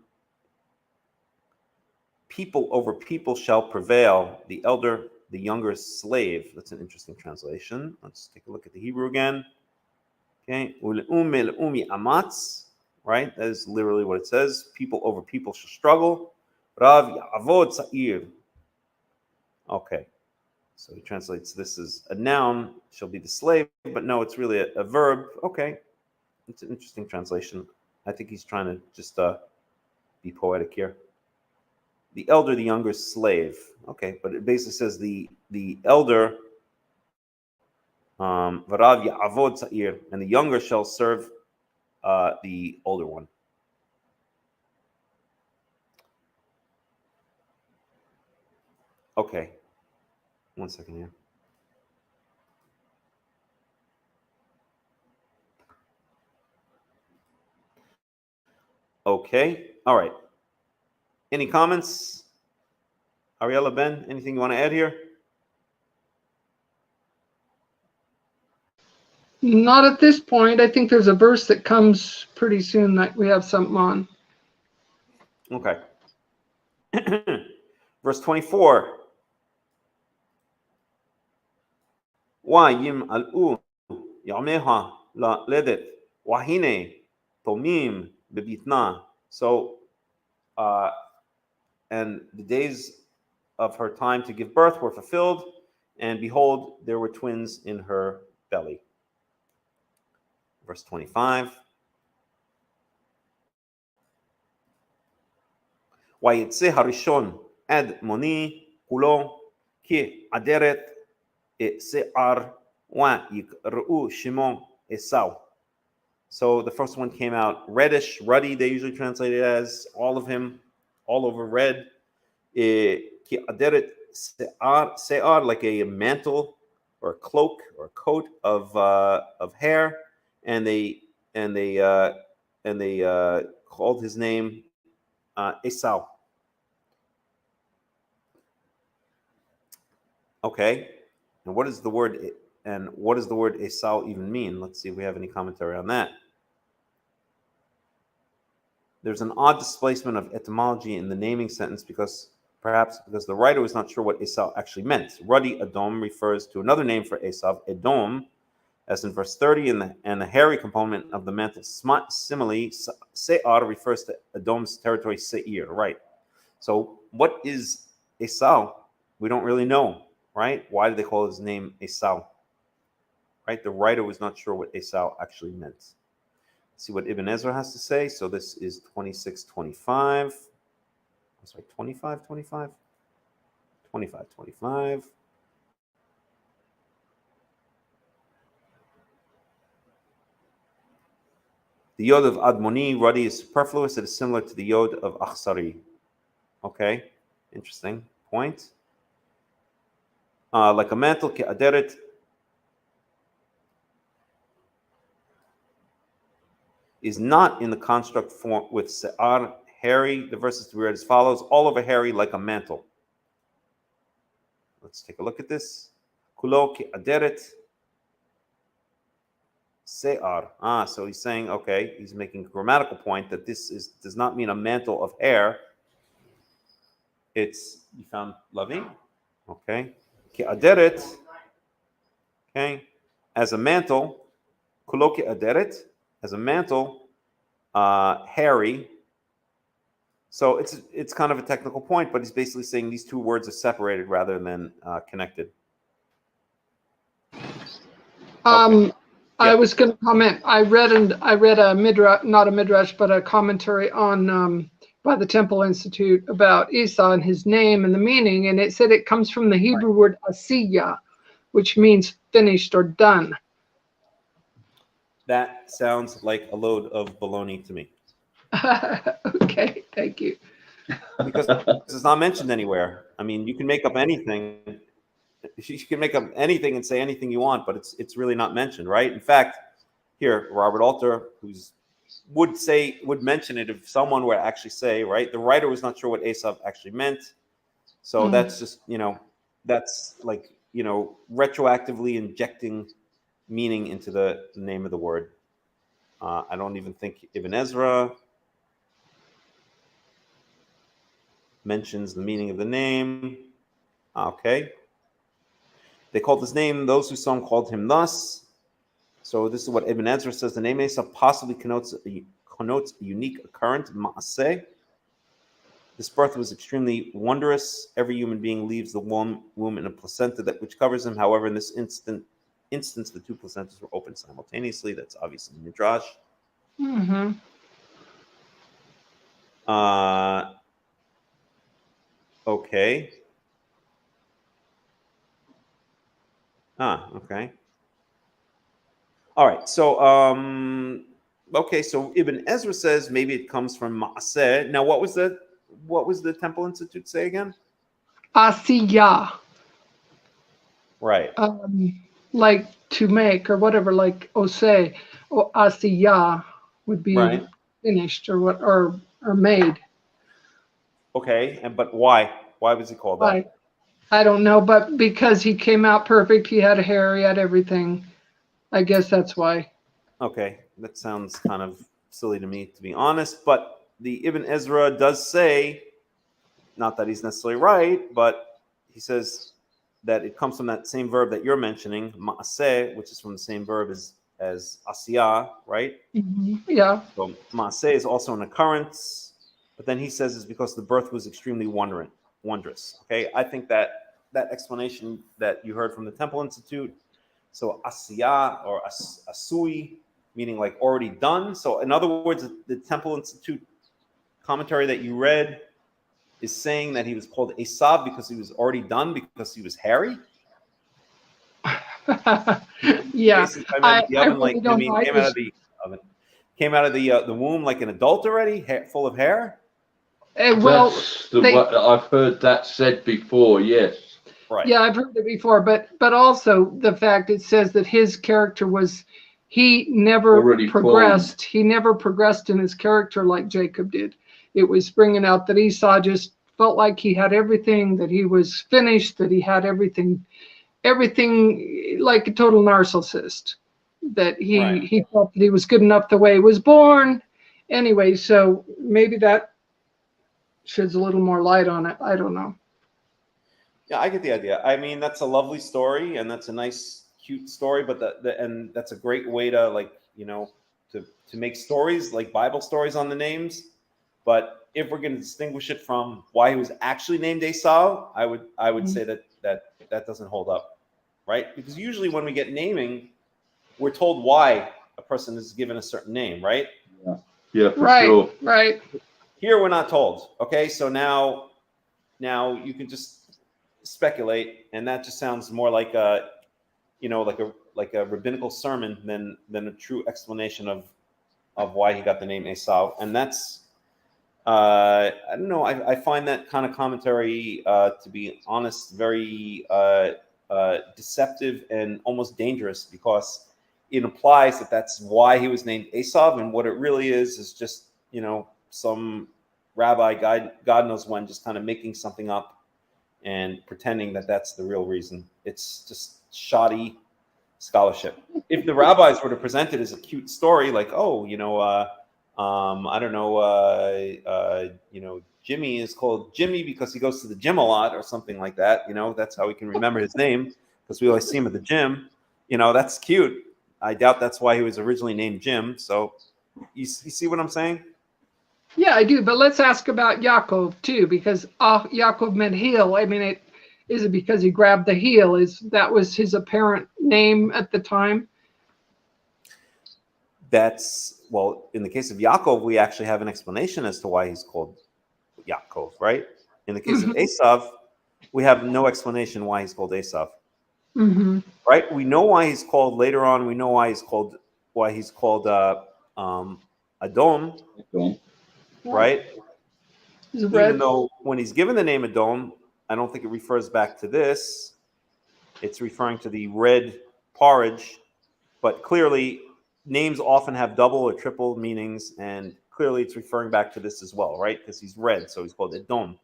People over people shall prevail, the elder, the younger slave. That's an interesting translation. Let's take a look at the Hebrew again. Okay, right? That is literally what it says. People over people shall struggle. Rav ya'avod sa'ir. Okay. So he translates this as a noun, shall be the slave, but no, it's really a verb. Okay. It's an interesting translation. I think he's trying to just be poetic here. The elder, the younger slave. Okay, but it basically says the elder, Varav ya'avod sa'ir, and the younger shall serve the older one. Okay, 1 second here. Okay, all right. Any comments? Ariella, Ben, anything you want to add here? Not at this point. I think there's a verse that comes pretty soon that we have something on. Okay. Verse 24. Wa yim al'u yameha la ledet wahine tomim bebitna. So, and the days of her time to give birth were fulfilled, and behold, there were twins in her belly. Verse 25. Vayitze harishon ad moni kulo ki aderet se'ar wa yikru shimon Esau. So the first one came out reddish, ruddy. They usually translate it as all of him, all over red. Ki aderet se'ar, like a mantle or a cloak or a coat of hair, and they called his name Esau. Okay, and what does the word Esau even mean? Let's see if we have any commentary on that. There's an odd displacement of etymology in the naming sentence perhaps because the writer was not sure what Esau actually meant. Ruddy Edom refers to another name for Esau, Edom, as in verse 30, and the hairy component of the mantle. Similarly, Se'ar refers to Edom's territory, Seir, right? So what is Esau? We don't really know, right? Why did they call his name Esau? Right? The writer was not sure what Esau actually meant. Let's see what Ibn Ezra has to say. So this is 26:25. I'm sorry, 25:25. 25:25. The yod of Admoni, ruddy, is superfluous. It is similar to the yod of Akhsari. Okay, interesting point. Like a mantle, ki aderet, is not in the construct form with se'ar, hairy. The verse is to be read as follows: all over hairy like a mantle. Let's take a look at this. Kulo ki aderet se'ar. So he's saying, okay, he's making a grammatical point that this does not mean a mantle of hair. It's, you found Lavi? Okay. Ki aderet, okay, as a mantle, kulo ki aderet, as a mantle, hairy. So it's kind of a technical point, but he's basically saying these two words are separated rather than connected. Okay. I was going to comment. I read a midrash, not a midrash, but a commentary on by the Temple Institute about Esau and his name and the meaning, and it said it comes from the Hebrew word asiya, which means finished or done. That sounds like a load of baloney to me. Okay, thank you. Because it's not mentioned anywhere. I mean, you can make up anything. You can make up anything and say anything you want, but it's really not mentioned, right? In fact, here, Robert Alter, would mention it if someone were to actually say, right? The writer was not sure what Esau actually meant. So that's just, that's like, retroactively injecting meaning into the name of the word. I don't even think Ibn Ezra mentions the meaning of the name. Okay. They called his name, those who saw him called him thus. So this is what Ibn Ezra says. The name Esau possibly connotes a connotes a unique occurrence, ma'aseh. This birth was extremely wondrous. Every human being leaves the womb in a placenta which covers him. However, in this instance, the two placentas were opened simultaneously. That's obviously midrash. Mm-hmm. Okay. Okay. All right. So, okay. So Ibn Ezra says maybe it comes from Maaseh. Now, what was the Temple Institute say again? Asiya, Right. like to make or whatever, like ose or asiya would be Right. finished or what or made. Okay. But why? Why was he called that? I don't know, but because he came out perfect, he had hair, he had everything. I guess that's why. Okay. That sounds kind of silly to me, to be honest. But the Ibn Ezra does say, not that he's necessarily right, but he says that it comes from that same verb that you're mentioning, ma'aseh, which is from the same verb as asiyah, right? Mm-hmm. Yeah. So ma'aseh is also an occurrence, but then he says it's because the birth was extremely wondrous. Okay, I think that explanation that you heard from the Temple Institute, so asiyah or asui, meaning like already done. So in other words, the Temple Institute commentary that you read is saying that he was called Esav because he was already done because he was hairy. Yeah, I Like really don't know. came out of the womb like an adult already, full of hair. Well, what I've heard that said before. Yes. Right. Yeah, I've heard it before, but also the fact it says that his character was he never Already progressed. formed. He never progressed in his character like Jacob did. It was bringing out that Esau just felt like he had everything, that he was finished, that he had everything like a total narcissist, that he felt that he was good enough the way he was born. Anyway, so maybe that sheds a little more light on it. I don't know. Yeah, I get the idea. I mean, that's a lovely story, and that's a nice, cute story. But and that's a great way to to make stories like Bible stories on the names. But if we're going to distinguish it from why he was actually named Esau, I would say that doesn't hold up, right? Because usually when we get naming, we're told why a person is given a certain name, right? Yeah, for sure. Right. Here we're not told. Okay, so now you can just speculate, and that just sounds more like a rabbinical sermon than a true explanation of why he got the name Esau. And that's I don't know. I find that kind of commentary, to be honest, very deceptive and almost dangerous, because it implies that that's why he was named Esau, and what it really is just some rabbi, God knows when, just kind of making something up and pretending that that's the real reason. It's just shoddy scholarship. If the rabbis were to present it as a cute story, like, I don't know, Jimmy is called Jimmy because he goes to the gym a lot or something like that. That's how we can remember his name, because we always see him at the gym. That's cute. I doubt that's why he was originally named Jim. So you see what I'm saying? Yeah, I do. But let's ask about Yaakov too, because Yaakov meant heel. I mean, is it because he grabbed the heel? That was his apparent name at the time? Well, in the case of Yaakov, we actually have an explanation as to why he's called Yaakov, right? In the case of Esav, we have no explanation why he's called Esav. Mm-hmm. Right? We know why he's called later on. We know why he's called Adom. Right? Even though when he's given the name Adom, I don't think it refers back to this. It's referring to the red porridge, but clearly names often have double or triple meanings, and clearly it's referring back to this as well, right? Because he's red, so he's called Edom.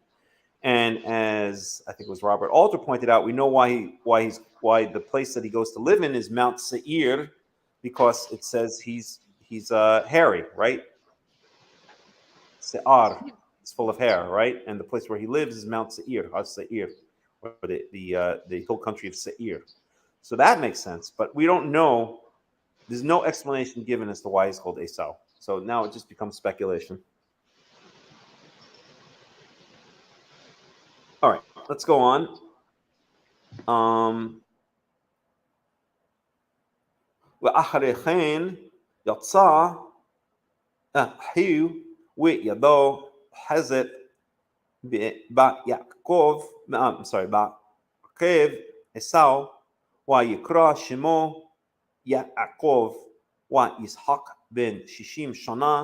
And as I think it was Robert Alter pointed out, we know why the place that he goes to live in is Mount Seir, because it says he's hairy, right? Se'ar, it's full of hair, right? And the place where he lives is Mount Seir, Seir, or the hill country of Seir. So that makes sense, but we don't know. There's no explanation given as to why he's called Esau. So now it just becomes speculation. All right, let's go on. ואחרי כן יצא אחיו וידו חזת ביעקב, בעקב עשו, ויקרא שמו יעקב, וישחק בן 60 שנה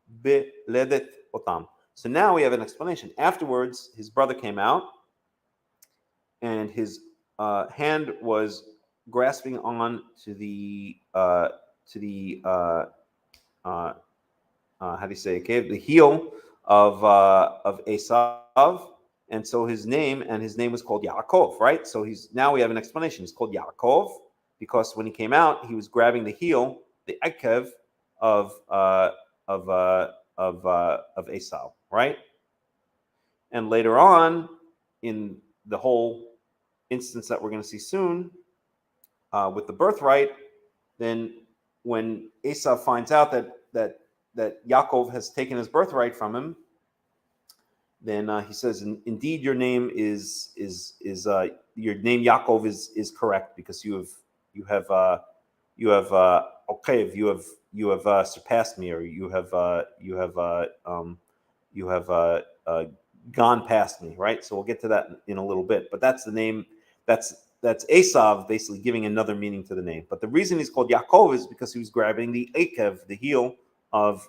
בלדת אותם. So now we have an explanation. Afterwards, his brother came out, and his hand was grasping on to the how do you say, okay, the heel of Esav, and so his name was called Yaakov, right? So now we have an explanation. He's called Yaakov because when he came out, he was grabbing the heel, the ekev of Esav, right? And later on, in the whole instance that we're going to see soon, with the birthright, then when Esav finds out that Yaakov has taken his birthright from him, then he says, "Indeed, your name is your name Yaakov is correct because you have okay, you have surpassed me, or you have gone past me, right?" So we'll get to that in a little bit. But that's the name. That's Esav basically giving another meaning to the name. But the reason he's called Yaakov is because he was grabbing the akev, the heel of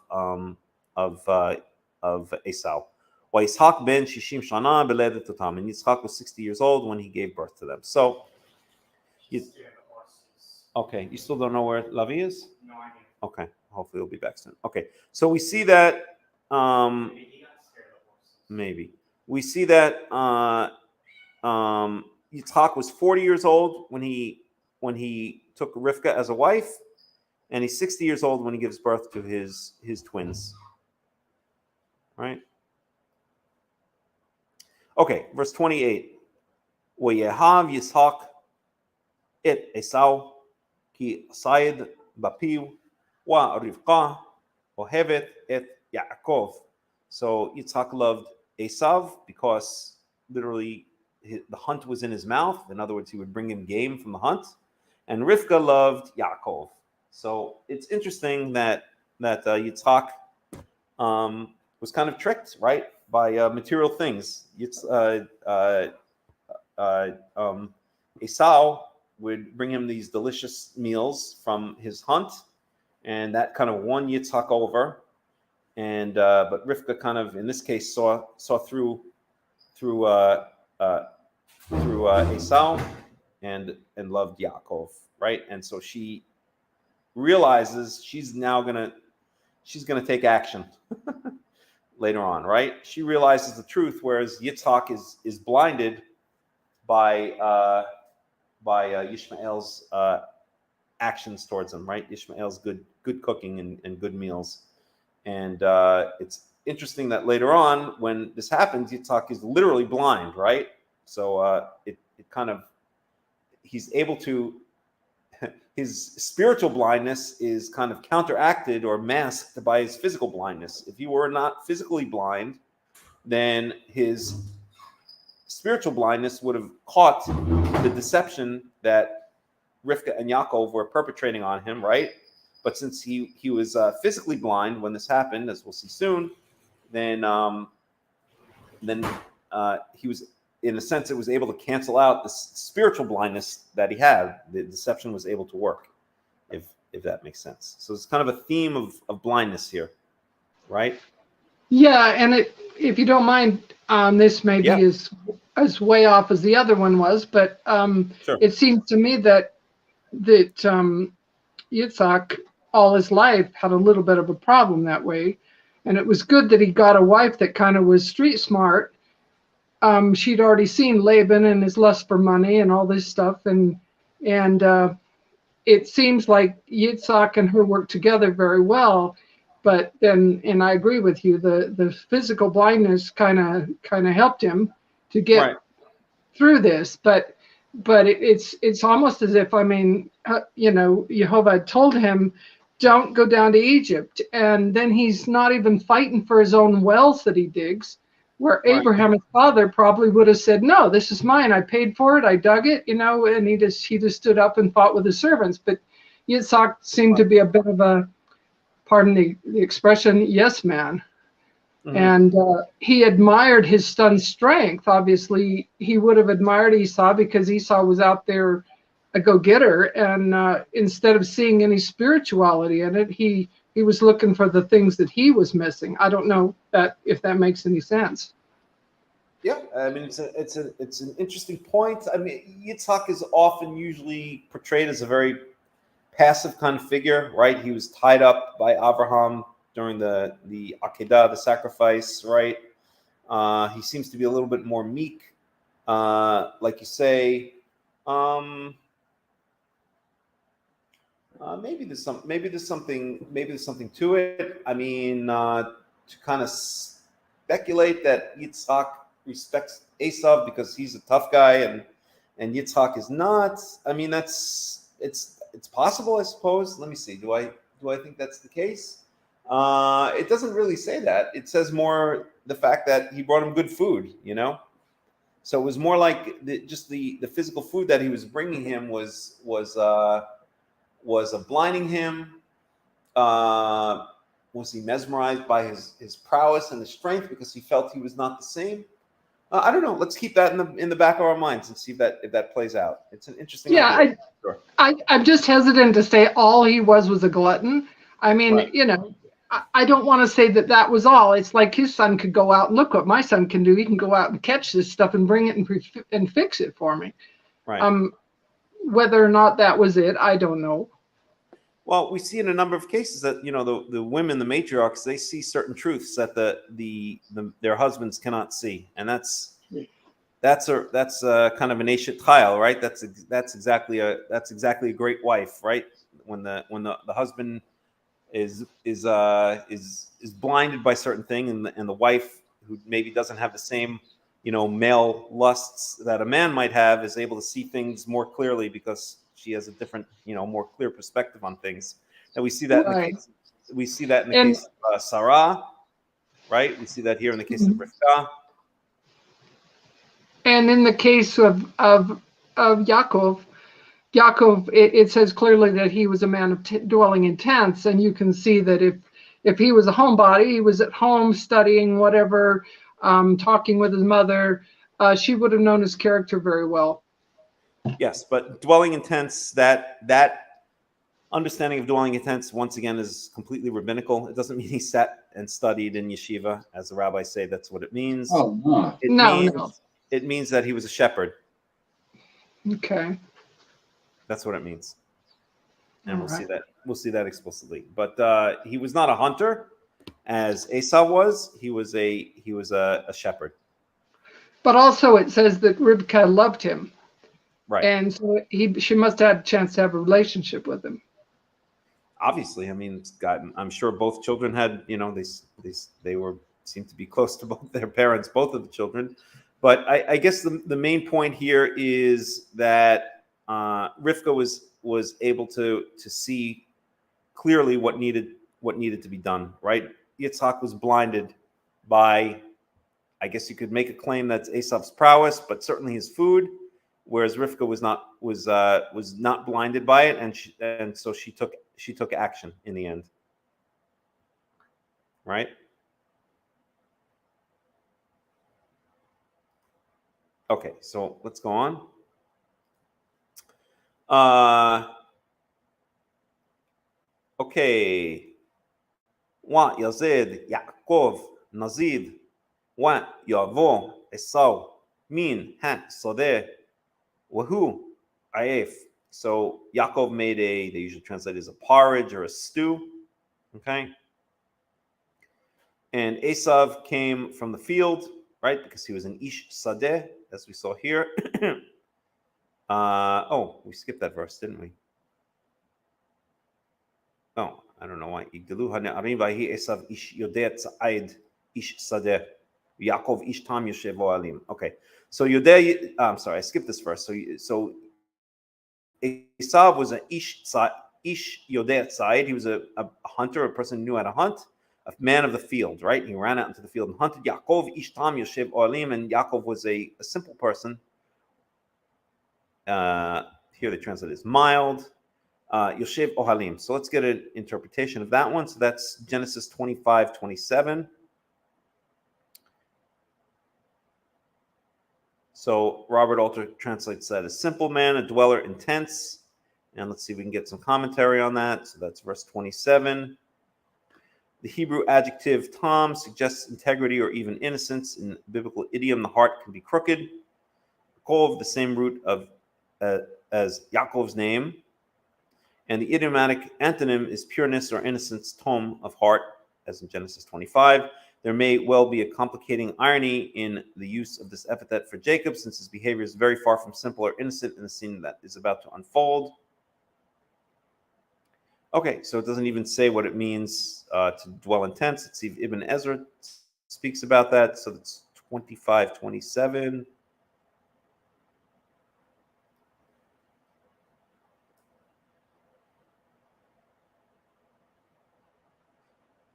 Esau. Yitzhak ben 60 shana beledet otam, and Yitzhak was 60 years old when he gave birth to them. So, okay, you still don't know where Lavi is? No idea. Okay, hopefully he'll be back soon. Okay, so we see that Maybe he got scared of horses. maybe we see that Yitzhak was 40 years old when he took Rivka as a wife, and he's 60 years old when he gives birth to his twins. Right? Okay, verse 28. Wayehav Yitzhak et Esau ki Said Bapiu wa Rivka ohevet et Yaakov. So Yitzhak loved Esav because literally the hunt was in his mouth. In other words, he would bring him game from the hunt. And Rivka loved Yaakov. So it's interesting that Yitzhak was kind of tricked, right, by material things. Esau would bring him these delicious meals from his hunt, and that kind of won Yitzhak over. And but Rivka kind of, in this case, saw through Esau and loved Yaakov, right? And so she realizes she's gonna take action later on, right? She realizes the truth, whereas Yitzhak is blinded by Yishmael's actions towards him, right? Yishmael's good cooking and good meals. And it's interesting that later on, when this happens, Yitzhak is literally blind, right? So it kind of, he's able to, his spiritual blindness is kind of counteracted or masked by his physical blindness. If he were not physically blind, then his spiritual blindness would have caught the deception that Rivka and Yaakov were perpetrating on him, right? But since he was physically blind when this happened, as we'll see soon, then he was, in a sense, it was able to cancel out the spiritual blindness that he had. The deception was able to work, if that makes sense. So it's kind of a theme of blindness here, right? Yeah, and if you don't mind, this may be as way off as the other one was, but Sure. It seems to me that Yitzhak all his life had a little bit of a problem that way, and it was good that he got a wife that kind of was street smart. She'd already seen Laban and his lust for money and all this stuff, and it seems like Yitzhak and her worked together very well. But then, and I agree with you, the physical blindness kind of helped him to get through this. But it's almost as if, I mean, Yehovah told him don't go down to Egypt. And then he's not even fighting for his own wells that he digs, where Right. Abraham, his father, probably would have said, no, this is mine. I paid for it. I dug it, and he just stood up and fought with his servants. But Yitzhak seemed to be a bit of a, pardon the expression, yes man. Mhm. And he admired his son's strength. Obviously, he would have admired Esau because Esau was out there a go-getter, and instead of seeing any spirituality in it, he was looking for the things that he was missing. I don't know if that makes any sense. Yeah, I mean it's an interesting point. I mean, Yitzhak is often usually portrayed as a very passive kind of figure, right? He was tied up by Abraham during the Akedah, the sacrifice, right? He seems to be a little bit more meek, like you say. Maybe there's something to it. I mean, to kind of speculate that Yitzhak respects Esav because he's a tough guy and Yitzhak is not. I mean, it's possible, I suppose. Let me see. Do I think that's the case? It doesn't really say that. It says more the fact that he brought him good food, So it was more like just the physical food that he was bringing him was blinding him. Was he mesmerized by his prowess and his strength because he felt he was not the same? I don't know. Let's keep that in the back of our minds and see if that plays out. It's an interesting idea. Sure. I'm just hesitant to say all he was a glutton. I mean, Right. I don't want to say that was all. It's like his son could go out and look what my son can do. He can go out and catch this stuff and bring it and fix it for me. Right. Whether or not that was it, I don't know. Well, we see in a number of cases that the women, the matriarchs, they see certain truths that their husbands cannot see, and that's a kind of an eshet chayil, right? That's exactly a great wife, right? When the husband is blinded by certain thing, and the wife who maybe doesn't have the same male lusts that a man might have is able to see things more clearly because she has a different more clear perspective on things. And we see that in the case of Sarah, right? We see that here in the case of Rivka. And in the case of Yaakov, it says clearly that he was a man of dwelling in tents, and you can see that if he was a homebody, he was at home studying whatever, talking with his mother, she would have known his character very well. Yes, but dwelling in tents, that understanding of dwelling in tents, once again, is completely rabbinical. It doesn't mean he sat and studied in yeshiva, as the rabbis say. That's what it means. Oh, no. No. It means that he was a shepherd. Okay. That's what it means. And All we'll right. see that. We'll see that explicitly. But he was not a hunter, as Esau was. He was a shepherd. But also it says that Rivka loved him. Right. And so she must have had a chance to have a relationship with him. Obviously, I mean, I'm sure both children had, they seemed to be close to both their parents, both of the children. But I guess the main point here is that Rivka was able to see clearly what needed to be done. Right. Yitzhak was blinded by, I guess you could make a claim that's Esav's prowess, but certainly his food. Whereas Rivka was not blinded by it, and so she took action in the end. Right? Okay, so let's go on. Okay. Wa Yazid Yaakov Nazid Wa Yavo Esau Min Han Sodeh Wahu Aif. So Yaakov made they usually translate it as a porridge or a stew. Okay. And Esav came from the field, right? Because he was an Ish Sadeh, as we saw here. We skipped that verse, didn't we? Oh, I don't know why. Igdalu ha'ne'arim v'hi Esav ish yodeh tza'id ish sadeh. Yaakov ish tam yoshevo alim. Okay. So Yodeh, I'm sorry, I skipped this verse. So Esav was an ish ish yodeh tzayid. He was a hunter, a person who knew how to hunt, a man of the field, right? He ran out into the field and hunted. Yaakov ish tam yoshev ohalim, and Yaakov was a simple person. Here they translate as mild. Yoshev ohalim. So let's get an interpretation of that one. So that's Genesis 25:27. So Robert Alter translates that as simple man, a dweller in tents. And let's see if we can get some commentary on that. So that's verse 27. The Hebrew adjective tam suggests integrity or even innocence. In biblical idiom, the heart can be crooked. Kov, the same root of as Yaakov's name. And the idiomatic antonym is pureness or innocence, tom, of heart, as in Genesis 25. There may well be a complicating irony in the use of this epithet for Jacob, since his behavior is very far from simple or innocent in the scene that is about to unfold. Okay, so it doesn't even say what it means to dwell in tents. Let's see if Ibn Ezra speaks about that. So that's 25:27.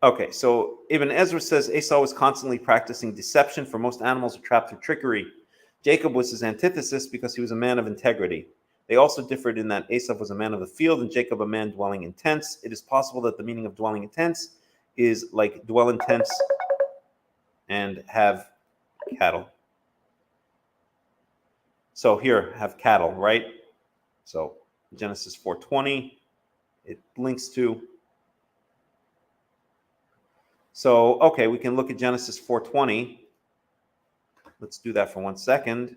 Okay, so Ibn Ezra says Esau was constantly practicing deception, for most animals are trapped through trickery. Jacob was his antithesis because he was a man of integrity. They also differed in that Esau was a man of the field and Jacob a man dwelling in tents. It is possible that the meaning of dwelling in tents is like dwell in tents and have cattle. So here, have cattle, right? So Genesis 4:20, it links to. So, okay, we can look at Genesis 4:20. Let's do that for 1 second.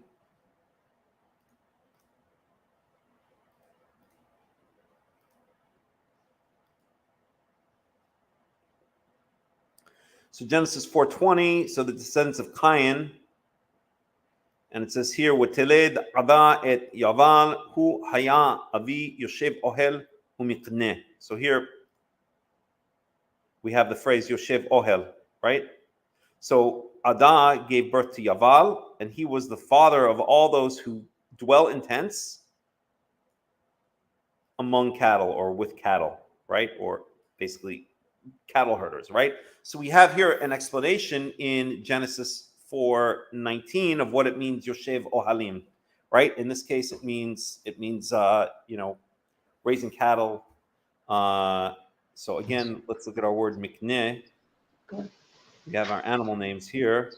So Genesis 4:20, so the descendants of Cain, and it says here, "V'teled Ada et Yaval hu haya avi yoshev ohel u'mikneh." So here we have the phrase Yoshev Ohel, right? So Ada gave birth to Yaval, and he was the father of all those who dwell in tents among cattle or with cattle, right? Or basically cattle herders, right? So we have here an explanation in Genesis 4:19 of what it means Yoshev Ohalim, right? In this case, it means raising cattle. So again, let's look at our word mikneh. We have our animal names here.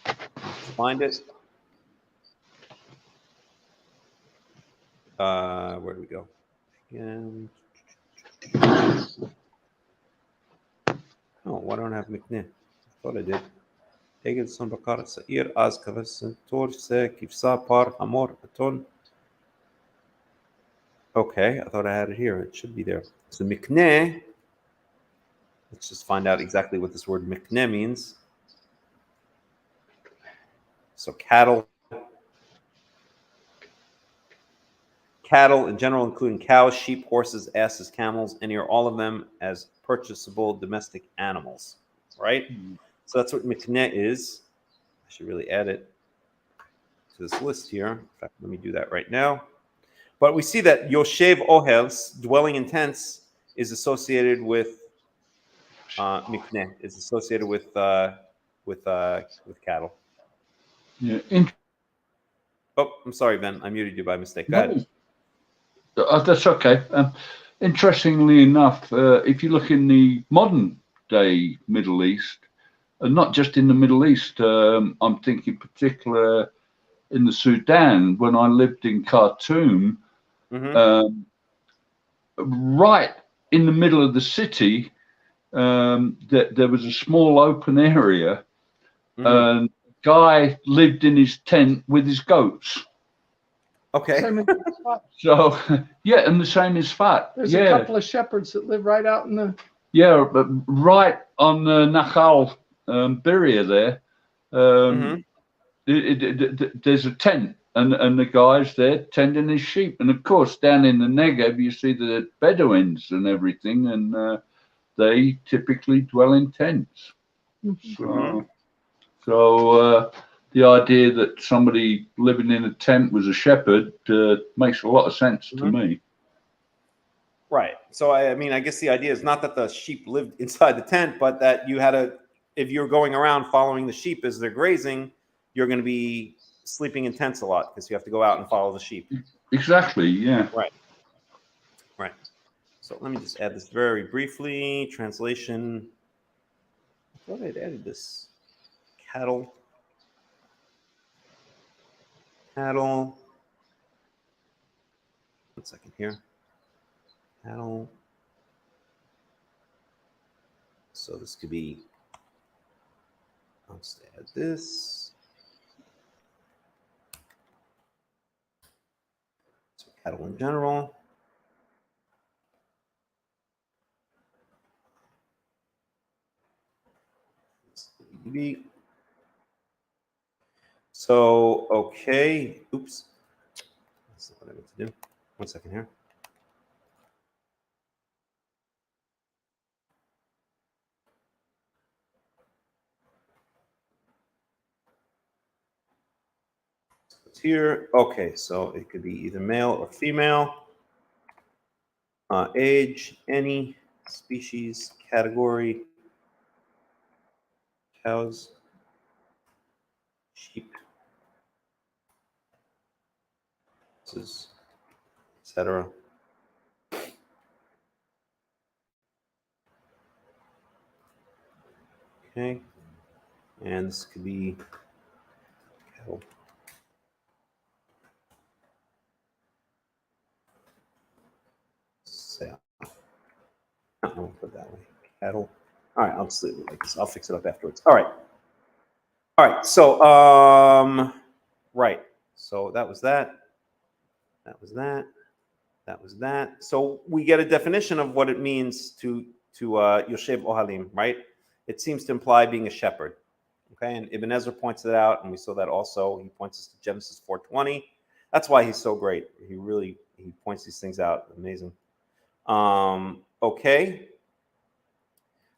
Let's find it. Where do we go? Again. Oh, why don't I have mikneh? I thought I did. Egel son bakar sa'ir az kavas tor se kifsa par hamor aton. Okay, I thought I had it here. It should be there. So mikneh, let's just find out exactly what this word mikneh means. So cattle. Cattle in general, including cows, sheep, horses, asses, camels, any or all of them as purchasable domestic animals, right? So that's what mikneh is. I should really add it to this list here. In fact, let me do that right now. But we see that Yoshev Ohels, dwelling in tents, is associated with mikneh, is associated with cattle. Yeah. Oh, I'm sorry, Ben. I muted you by mistake. Go ahead. That's okay. Interestingly enough, if you look in the modern day Middle East, and not just in the Middle East, I'm thinking particular in the Sudan. When I lived in Khartoum, right in the middle of the city, there was a small open area, and a guy lived in his tent with his goats. Okay. So, yeah, and the same is Fat. There's a couple of shepherds that live right out in the... Yeah, but right on the Nahal Birya there, there's a tent, and the guy's there tending his sheep. And, of course, down in the Negev, you see the Bedouins and everything, and they typically dwell in tents. So the idea that somebody living in a tent was a shepherd makes a lot of sense to me. Right. So I mean, I guess the idea is not that the sheep lived inside the tent, but that you had to, if you're going around following the sheep as they're grazing, you're going to be sleeping in tents a lot because you have to go out and follow the sheep. Exactly. Yeah. Right. Right. So let me just add this very briefly. Translation. I thought I'd added this. Cattle. Cattle. 1 second here. Cattle. So this could be, I'll just add this. So cattle in general. So, okay. Oops. That's not what I meant to do. 1 second here. Here, okay, so it could be either male or female, age, any, species, category, cows, sheep, etc. Okay, and this could be cattle. I won't put it that way. Cattle. All right, I'll just leave it like this. I'll fix it up afterwards. All right. All right. So, right. So that was that. That was that. That was that. So we get a definition of what it means to Yoshev Ohalim, right? It seems to imply being a shepherd. Okay, and Ibn Ezra points it out, and we saw that also. He points us to Genesis 4:20. That's why he's so great. He points these things out. Amazing. Okay.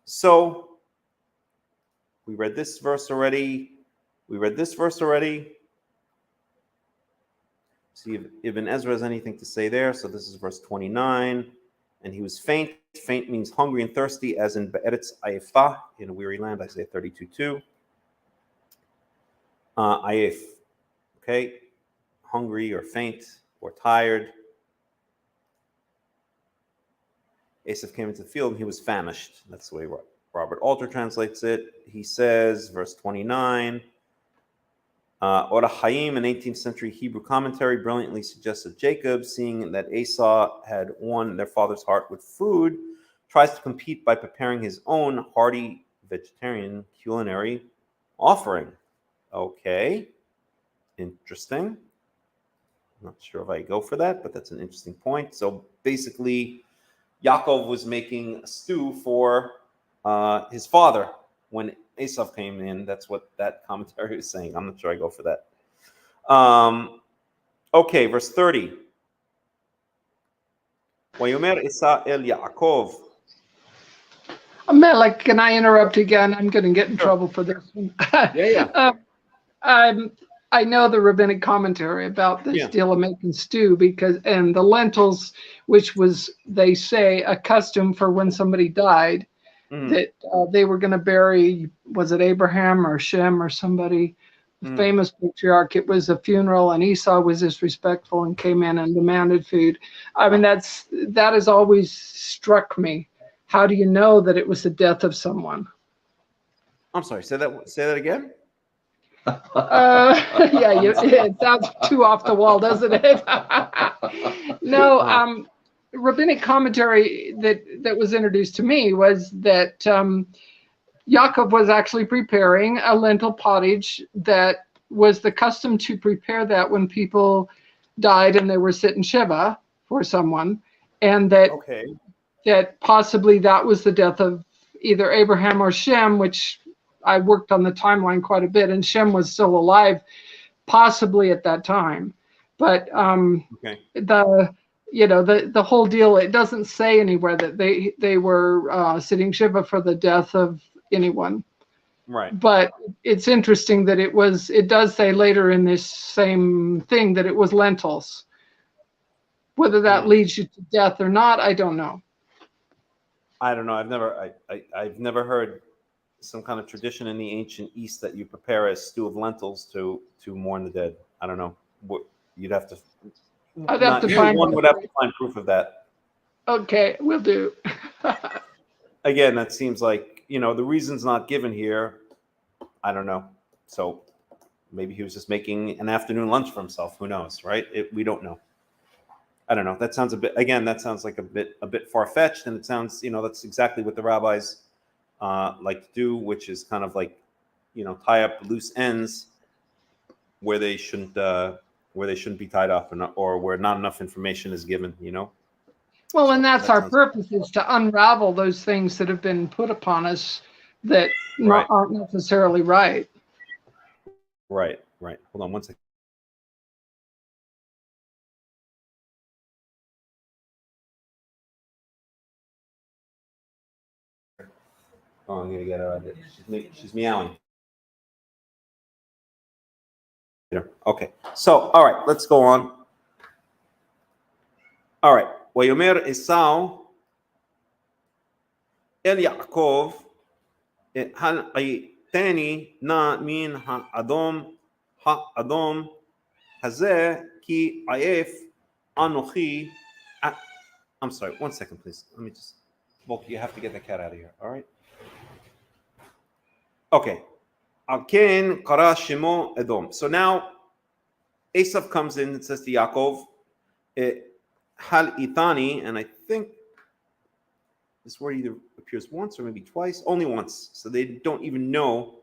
So we read this verse already. See if Ibn Ezra has anything to say there. So this is verse 29. And he was faint. Faint means hungry and thirsty, as in Be'eretz Ayefah, in a weary land, Isaiah 32:2. Ayef, okay, hungry or faint or tired. Asaph came into the field and he was famished. That's the way Robert Alter translates it. He says, verse 29, Or Chaim, an 18th century Hebrew commentary, brilliantly suggests that Jacob, seeing that Esau had won their father's heart with food, tries to compete by preparing his own hearty vegetarian culinary offering. Okay, interesting. I'm not sure if I go for that, but that's an interesting point. So basically, Yaakov was making a stew for his father when Esau came in. That's what that commentary is saying. I'm not sure I go for that. Okay, verse 30. Wayomer Esau el Yaakov. Melech, can I interrupt again? I'm going to get in trouble for this one. Yeah. I know the rabbinic commentary about this deal of making stew and the lentils, which was, they say, a custom for when somebody died, that they were going to bury, was it Abraham or Shem or somebody, famous patriarch. It was a funeral, and Esau was disrespectful and came in and demanded food. I mean, that has always struck me. How do you know that it was the death of someone? I'm sorry. Say that again. It sounds too off the wall, doesn't it? No, rabbinic commentary that was introduced to me was that Yaakov was actually preparing a lentil pottage that was the custom to prepare that when people died and they were sitting Shiva for someone, and that possibly that was the death of either Abraham or Shem, which I worked on the timeline quite a bit, and Shem was still alive, possibly at that time. But the whole deal, it doesn't say anywhere that they were sitting Shiva for the death of anyone. Right. But it's interesting that it does say later in this same thing that it was lentils. Whether that leads you to death or not, I don't know. I don't know. I've never heard some kind of tradition in the ancient East that you prepare a stew of lentils to mourn the dead. I don't know. You'd have to. I'd have to you, find. one would have to find proof of that. Okay, we'll do. Again, that seems like the reason's not given here. I don't know. So maybe he was just making an afternoon lunch for himself. Who knows, right? We don't know. I don't know. That sounds that sounds like a bit far-fetched, and it sounds, that's exactly what the rabbis like to do, which is kind of like, tie up loose ends where they shouldn't be tied up, or where not enough information is given. Well, and that's our sounds- purpose, is to unravel those things that have been put upon us that Right. aren't necessarily right. Right. Hold on one second. Oh, I'm gonna get her out of it. She's meowing. Okay. So, all right, let's go on. All right. Wayomer Esau El Yaakov Hal Aytani Na Min Ha'adom Hazeh Ki Ayef Anochi. I'm sorry. 1 second, please. Let me just. Well, you have to get the cat out of here. All right. Okay. Alken Kara Shemo Edom. So now Esav comes in and says to Yaakov, Hal Itani, and I think this word either appears once or maybe twice, only once. So they don't even know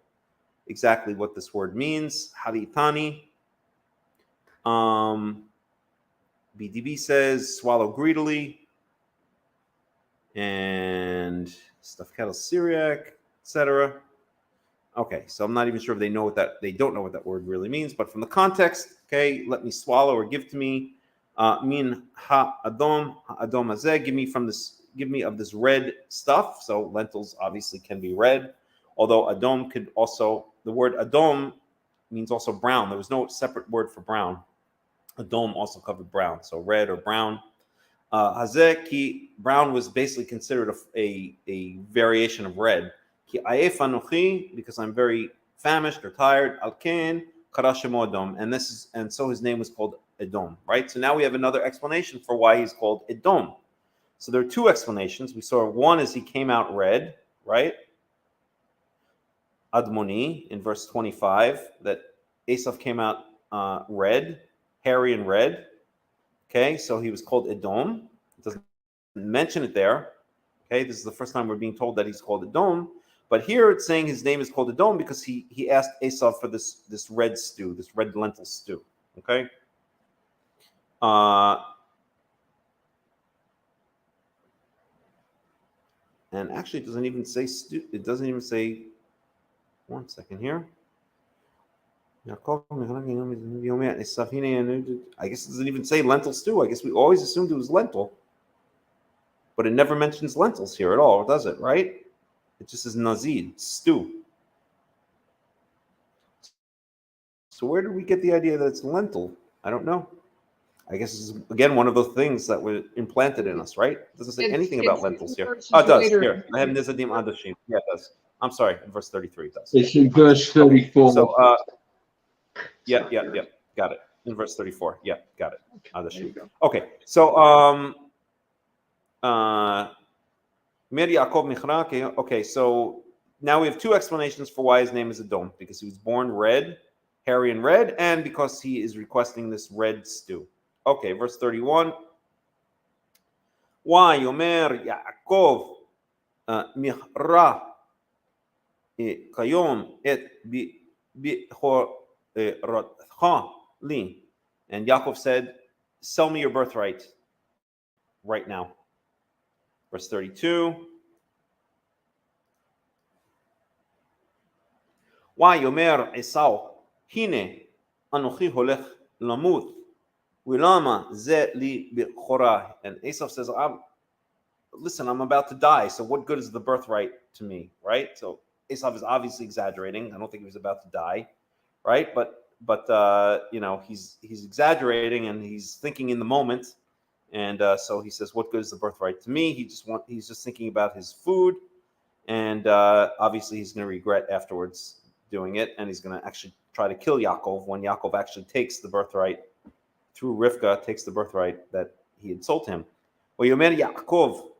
exactly what this word means. Hal Itani. BDB says swallow greedily, and stuffed cattle Syriac, etc. Okay, so I'm not even sure if they don't know what that word really means, but from the context, okay, let me swallow or give to me. Min ha'adom hazeh, give me of this red stuff. So lentils obviously can be red, although adom could also, the word adom means also brown. There was no separate word for brown. Adom also covered brown, so red or brown. Hazeh ki, brown was basically considered a variation of red. Ki ayef anochi, because I'm very famished or tired. Alken kara shemo Edom, and so his name was called Edom, right? So now we have another explanation for why he's called Edom. So there are two explanations. We saw one is he came out red, right? Admoni in verse 25, that Esav came out red, hairy and red. Okay, so he was called Edom. It doesn't mention it there. Okay, this is the first time we're being told that he's called Edom. But here it's saying his name is called Edom because he asked Esav for this red stew, this red lentil stew. Okay. And actually, it doesn't even say stew. It doesn't even say. 1 second here. I guess it doesn't even say lentil stew. I guess we always assumed it was lentil, but it never mentions lentils here at all, does it? Right? It just says nazid, stew. So where did we get the idea that it's lentil? I don't know. I guess this is, again, one of those things that were implanted in us, right? It doesn't say anything about lentils here. Oh, it does. Here. Yeah, it does. I'm sorry, in verse 33 it does. It's in verse 34. So, yeah. Got it. In verse 34. Yeah, got it. Okay, so, okay, so now we have two explanations for why his name is Edom, because he was born red, hairy and red, and because he is requesting this red stew. Okay, verse 31. Why Yomer Yaakov Michra Kayom et Bichorotcha li. And Yaakov said, sell me your birthright right now. Verse 32. Why Yomer Esau Hine Anochi Holech Lamut Wilama Ze li Bichora. And Esau says, listen, I'm about to die, so what good is the birthright to me, right? So Esau is obviously exaggerating. I don't think he was about to die, right? But he's exaggerating, and he's thinking in the moment, And so he says, what good is the birthright to me? He's just thinking about his food. And obviously he's going to regret afterwards doing it. And he's going to actually try to kill Yaakov when Yaakov actually takes the birthright through Rivka, takes the birthright that he had sold to him. ויאמר יעקב,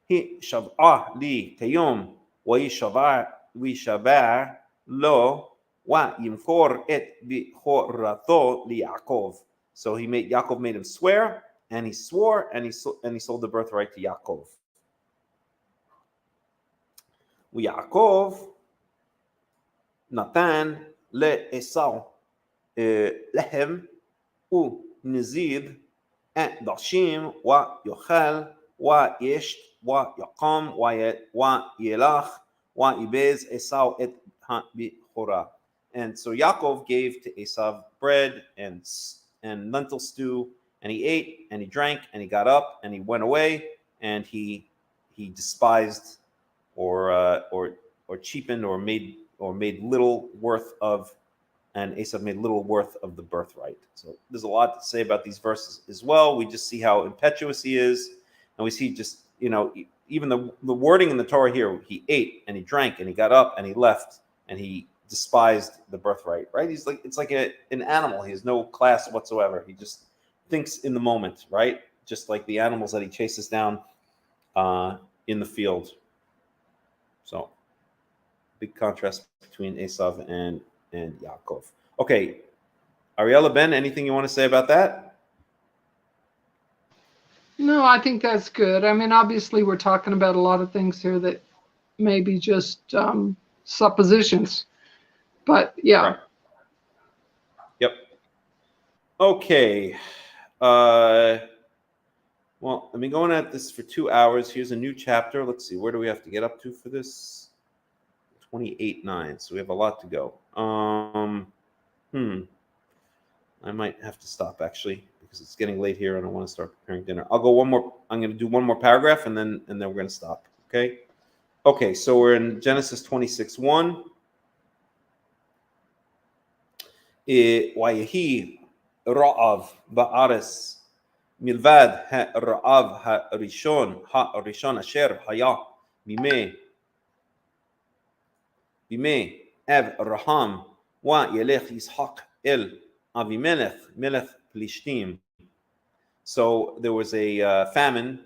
היא שבעה לי כיום, וישבע לו, וימכור את בכורתו ליעקב. So Yaakov made him swear, and he swore, and he sold the birthright to Yaakov. ויעקב נתן לעשו לחם ונזיד דשים ויאכל וישת ויקום וילך ויבז עשו את הבכורה. And so Yaakov gave to Esav bread and lentil stew, and he ate and he drank and he got up and he went away, and he despised or cheapened or made little worth of, and Esav made little worth of the birthright. So there's a lot to say about these verses as well. We just see how impetuous he is, and we see just, even the wording in the Torah here, he ate and he drank and he got up and he left and he despised the birthright, right? It's like an animal. He has no class whatsoever. He just thinks in the moment, right? Just like the animals that he chases down in the field. So big contrast between Esav and Yaakov. Okay, Ariella, Ben, anything you want to say about that? No, I think that's good. I mean, obviously, we're talking about a lot of things here that may be just suppositions. But yeah. Right. Yep. Okay. Well, I've been going at this for 2 hours. Here's a new chapter. Let's see. Where do we have to get up to for this? 28:9. So we have a lot to go. I might have to stop actually because it's getting late here and I want to start preparing dinner. I'll go one more. I'm going to do one more paragraph and then we're going to stop. Okay. Okay. So we're in Genesis 26:1. ויהי רעב בארץ מלבד הרעב הראשון אשר היה בימי אברהם וילך יצחק אל אבימלך מלך פלישתים. So there was a famine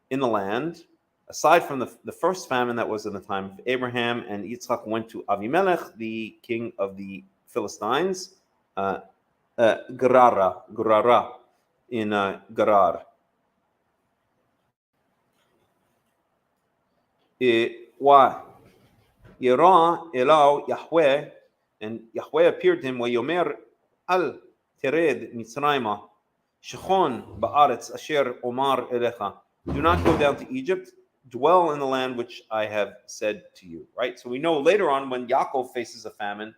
in the land, aside from the first famine that was in the time of Abraham, and Yitzchak went to Avimelech, the king of the Philistines, Gerara in Gerar. Yera Elau Yahweh, and Yahweh appeared to him, Wayomer al tered Mitzrayma, Shechon ba'aretz asher omar elecha. Do not go down to Egypt, dwell in the land which I have said to you. Right? So we know later on when Yaakov faces a famine,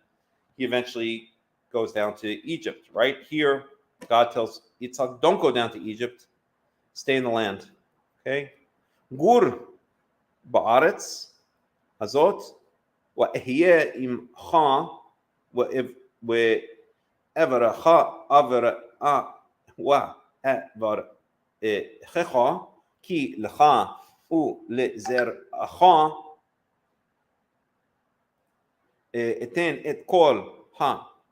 he eventually goes down to Egypt, right? Here, God tells Yitzhak, don't go down to Egypt, stay in the land, okay? Gur ba'aretz hazot wa'ehiyeh imcha wa'everacha avera'a wa'everachecha ki lecha u'lezer'acha eten et kol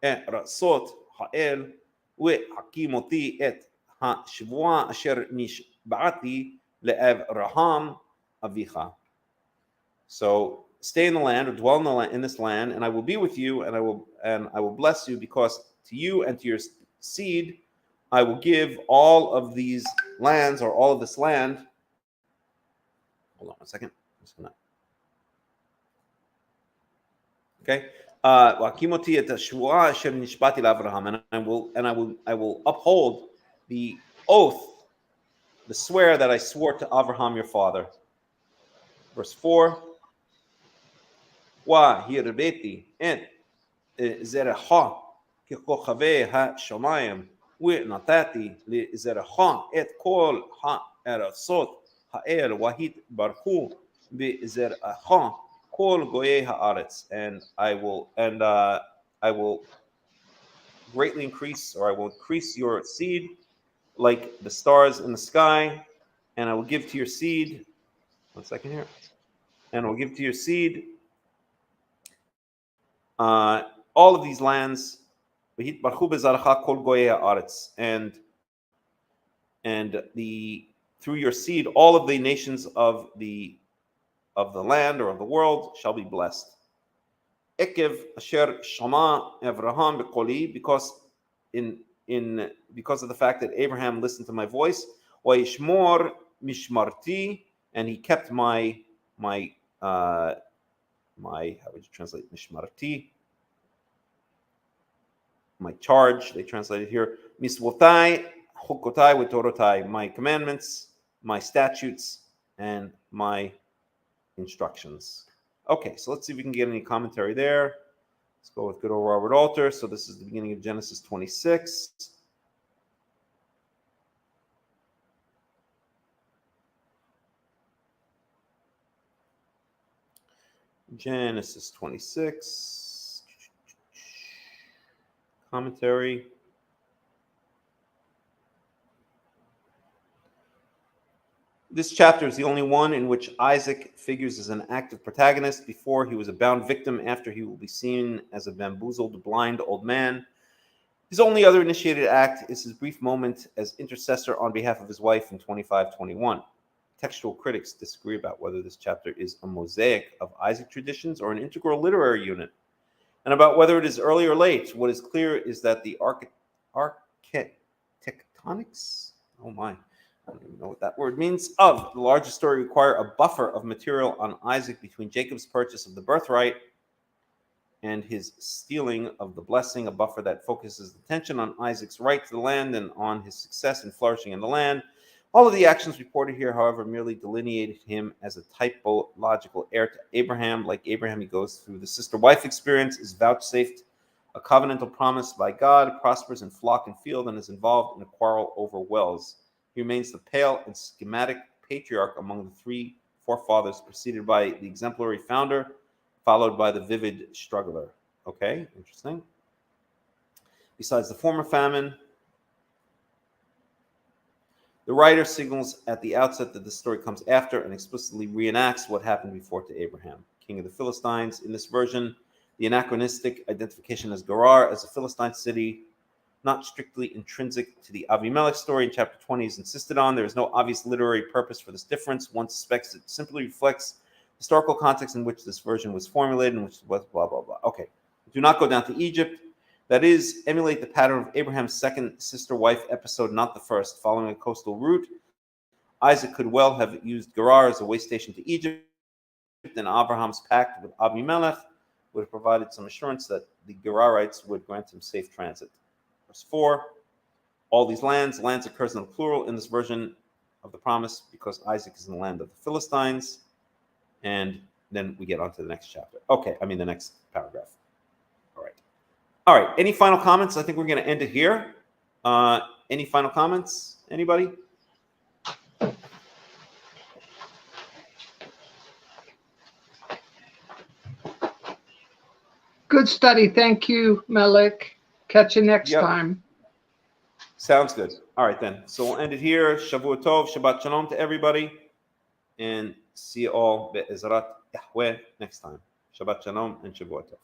רצות האל והקים אותי את השבועה אשר נשבעתי לאברהם אביך. So stay in the land or dwell in the land, in this land, and I will be with you, and I will bless you, because to you and to your seed I will give all of these lands, or all of this land. Hold on a second. I'm just gonna. Okay. והקימותי את השבועה אשר נשבעתי לאברהם, and I will uphold the oath, the swear that I swore to Abraham your father. Verse 4. והרביתי את זרעך ככוכבי השמיים ונתתי לזרעך את כל הארצות האל והתברכו בזרעך Kol goyei haaretz, and I will greatly increase, or I will increase your seed like the stars in the sky, and I will give to your seed. 1 second here. And I will give to your seed all of these lands, and through your seed, all of the nations of the land or of the world shall be blessed. Ekev asher shama Avraham b'koli, because of the fact that Abraham listened to my voice, wa yishmor mishmarti, and he kept my how would you translate mishmarti? My charge, they translated here, miswotai, chukotai, vitorotai, my commandments, my statutes, and my instructions. Okay, so let's see if we can get any commentary there. Let's go with good old Robert Alter. So this is the beginning of Genesis 26. Genesis 26. Commentary. This chapter is the only one in which Isaac figures as an active protagonist. Before, he was a bound victim. After, he will be seen as a bamboozled, blind old man. His only other initiated act is his brief moment as intercessor on behalf of his wife in 25:21. Textual critics disagree about whether this chapter is a mosaic of Isaac traditions or an integral literary unit, and about whether it is early or late. What is clear is that the architectonics, oh my, I don't even know what that word means, of the larger story require a buffer of material on Isaac between Jacob's purchase of the birthright and his stealing of the blessing, a buffer that focuses attention on Isaac's right to the land and on his success in flourishing in the land. All of the actions reported here, however, merely delineated him as a typological heir to Abraham. Like Abraham, he goes through the sister-wife experience, is vouchsafed a covenantal promise by God, prospers in flock and field, and is involved in a quarrel over wells. He remains the pale and schematic patriarch among the three forefathers, preceded by the exemplary founder, followed by the vivid struggler. Okay, interesting. Besides the former famine, the writer signals at the outset that the story comes after and explicitly reenacts what happened before to Abraham, king of the Philistines. In this version, the anachronistic identification as Gerar as a Philistine city, not strictly intrinsic to the Avimelech story in chapter 20, is insisted on. There is no obvious literary purpose for this difference. One suspects it simply reflects historical context in which this version was formulated, and which was blah, blah, blah. Okay, do not go down to Egypt. That is, emulate the pattern of Abraham's second sister-wife episode, not the first. Following a coastal route, Isaac could well have used Gerar as a way station to Egypt, and Abraham's pact with Abimelech would have provided some assurance that the Karaites would grant him safe transit. Verse 4, all these lands occurs in the plural in this version of the promise because Isaac is in the land of the Philistines. And then we get on to the next chapter. Okay, I mean the next paragraph. All right, any final comments? I think we're going to end it here. Any final comments? Anybody? Good study. Thank you, Melech. Catch you next time. Sounds good. All right, then. So we'll end it here. Shavua Tov, Shabbat Shalom to everybody. And see you all Be'ezrat Yahweh next time. Shabbat Shalom and Shavua Tov.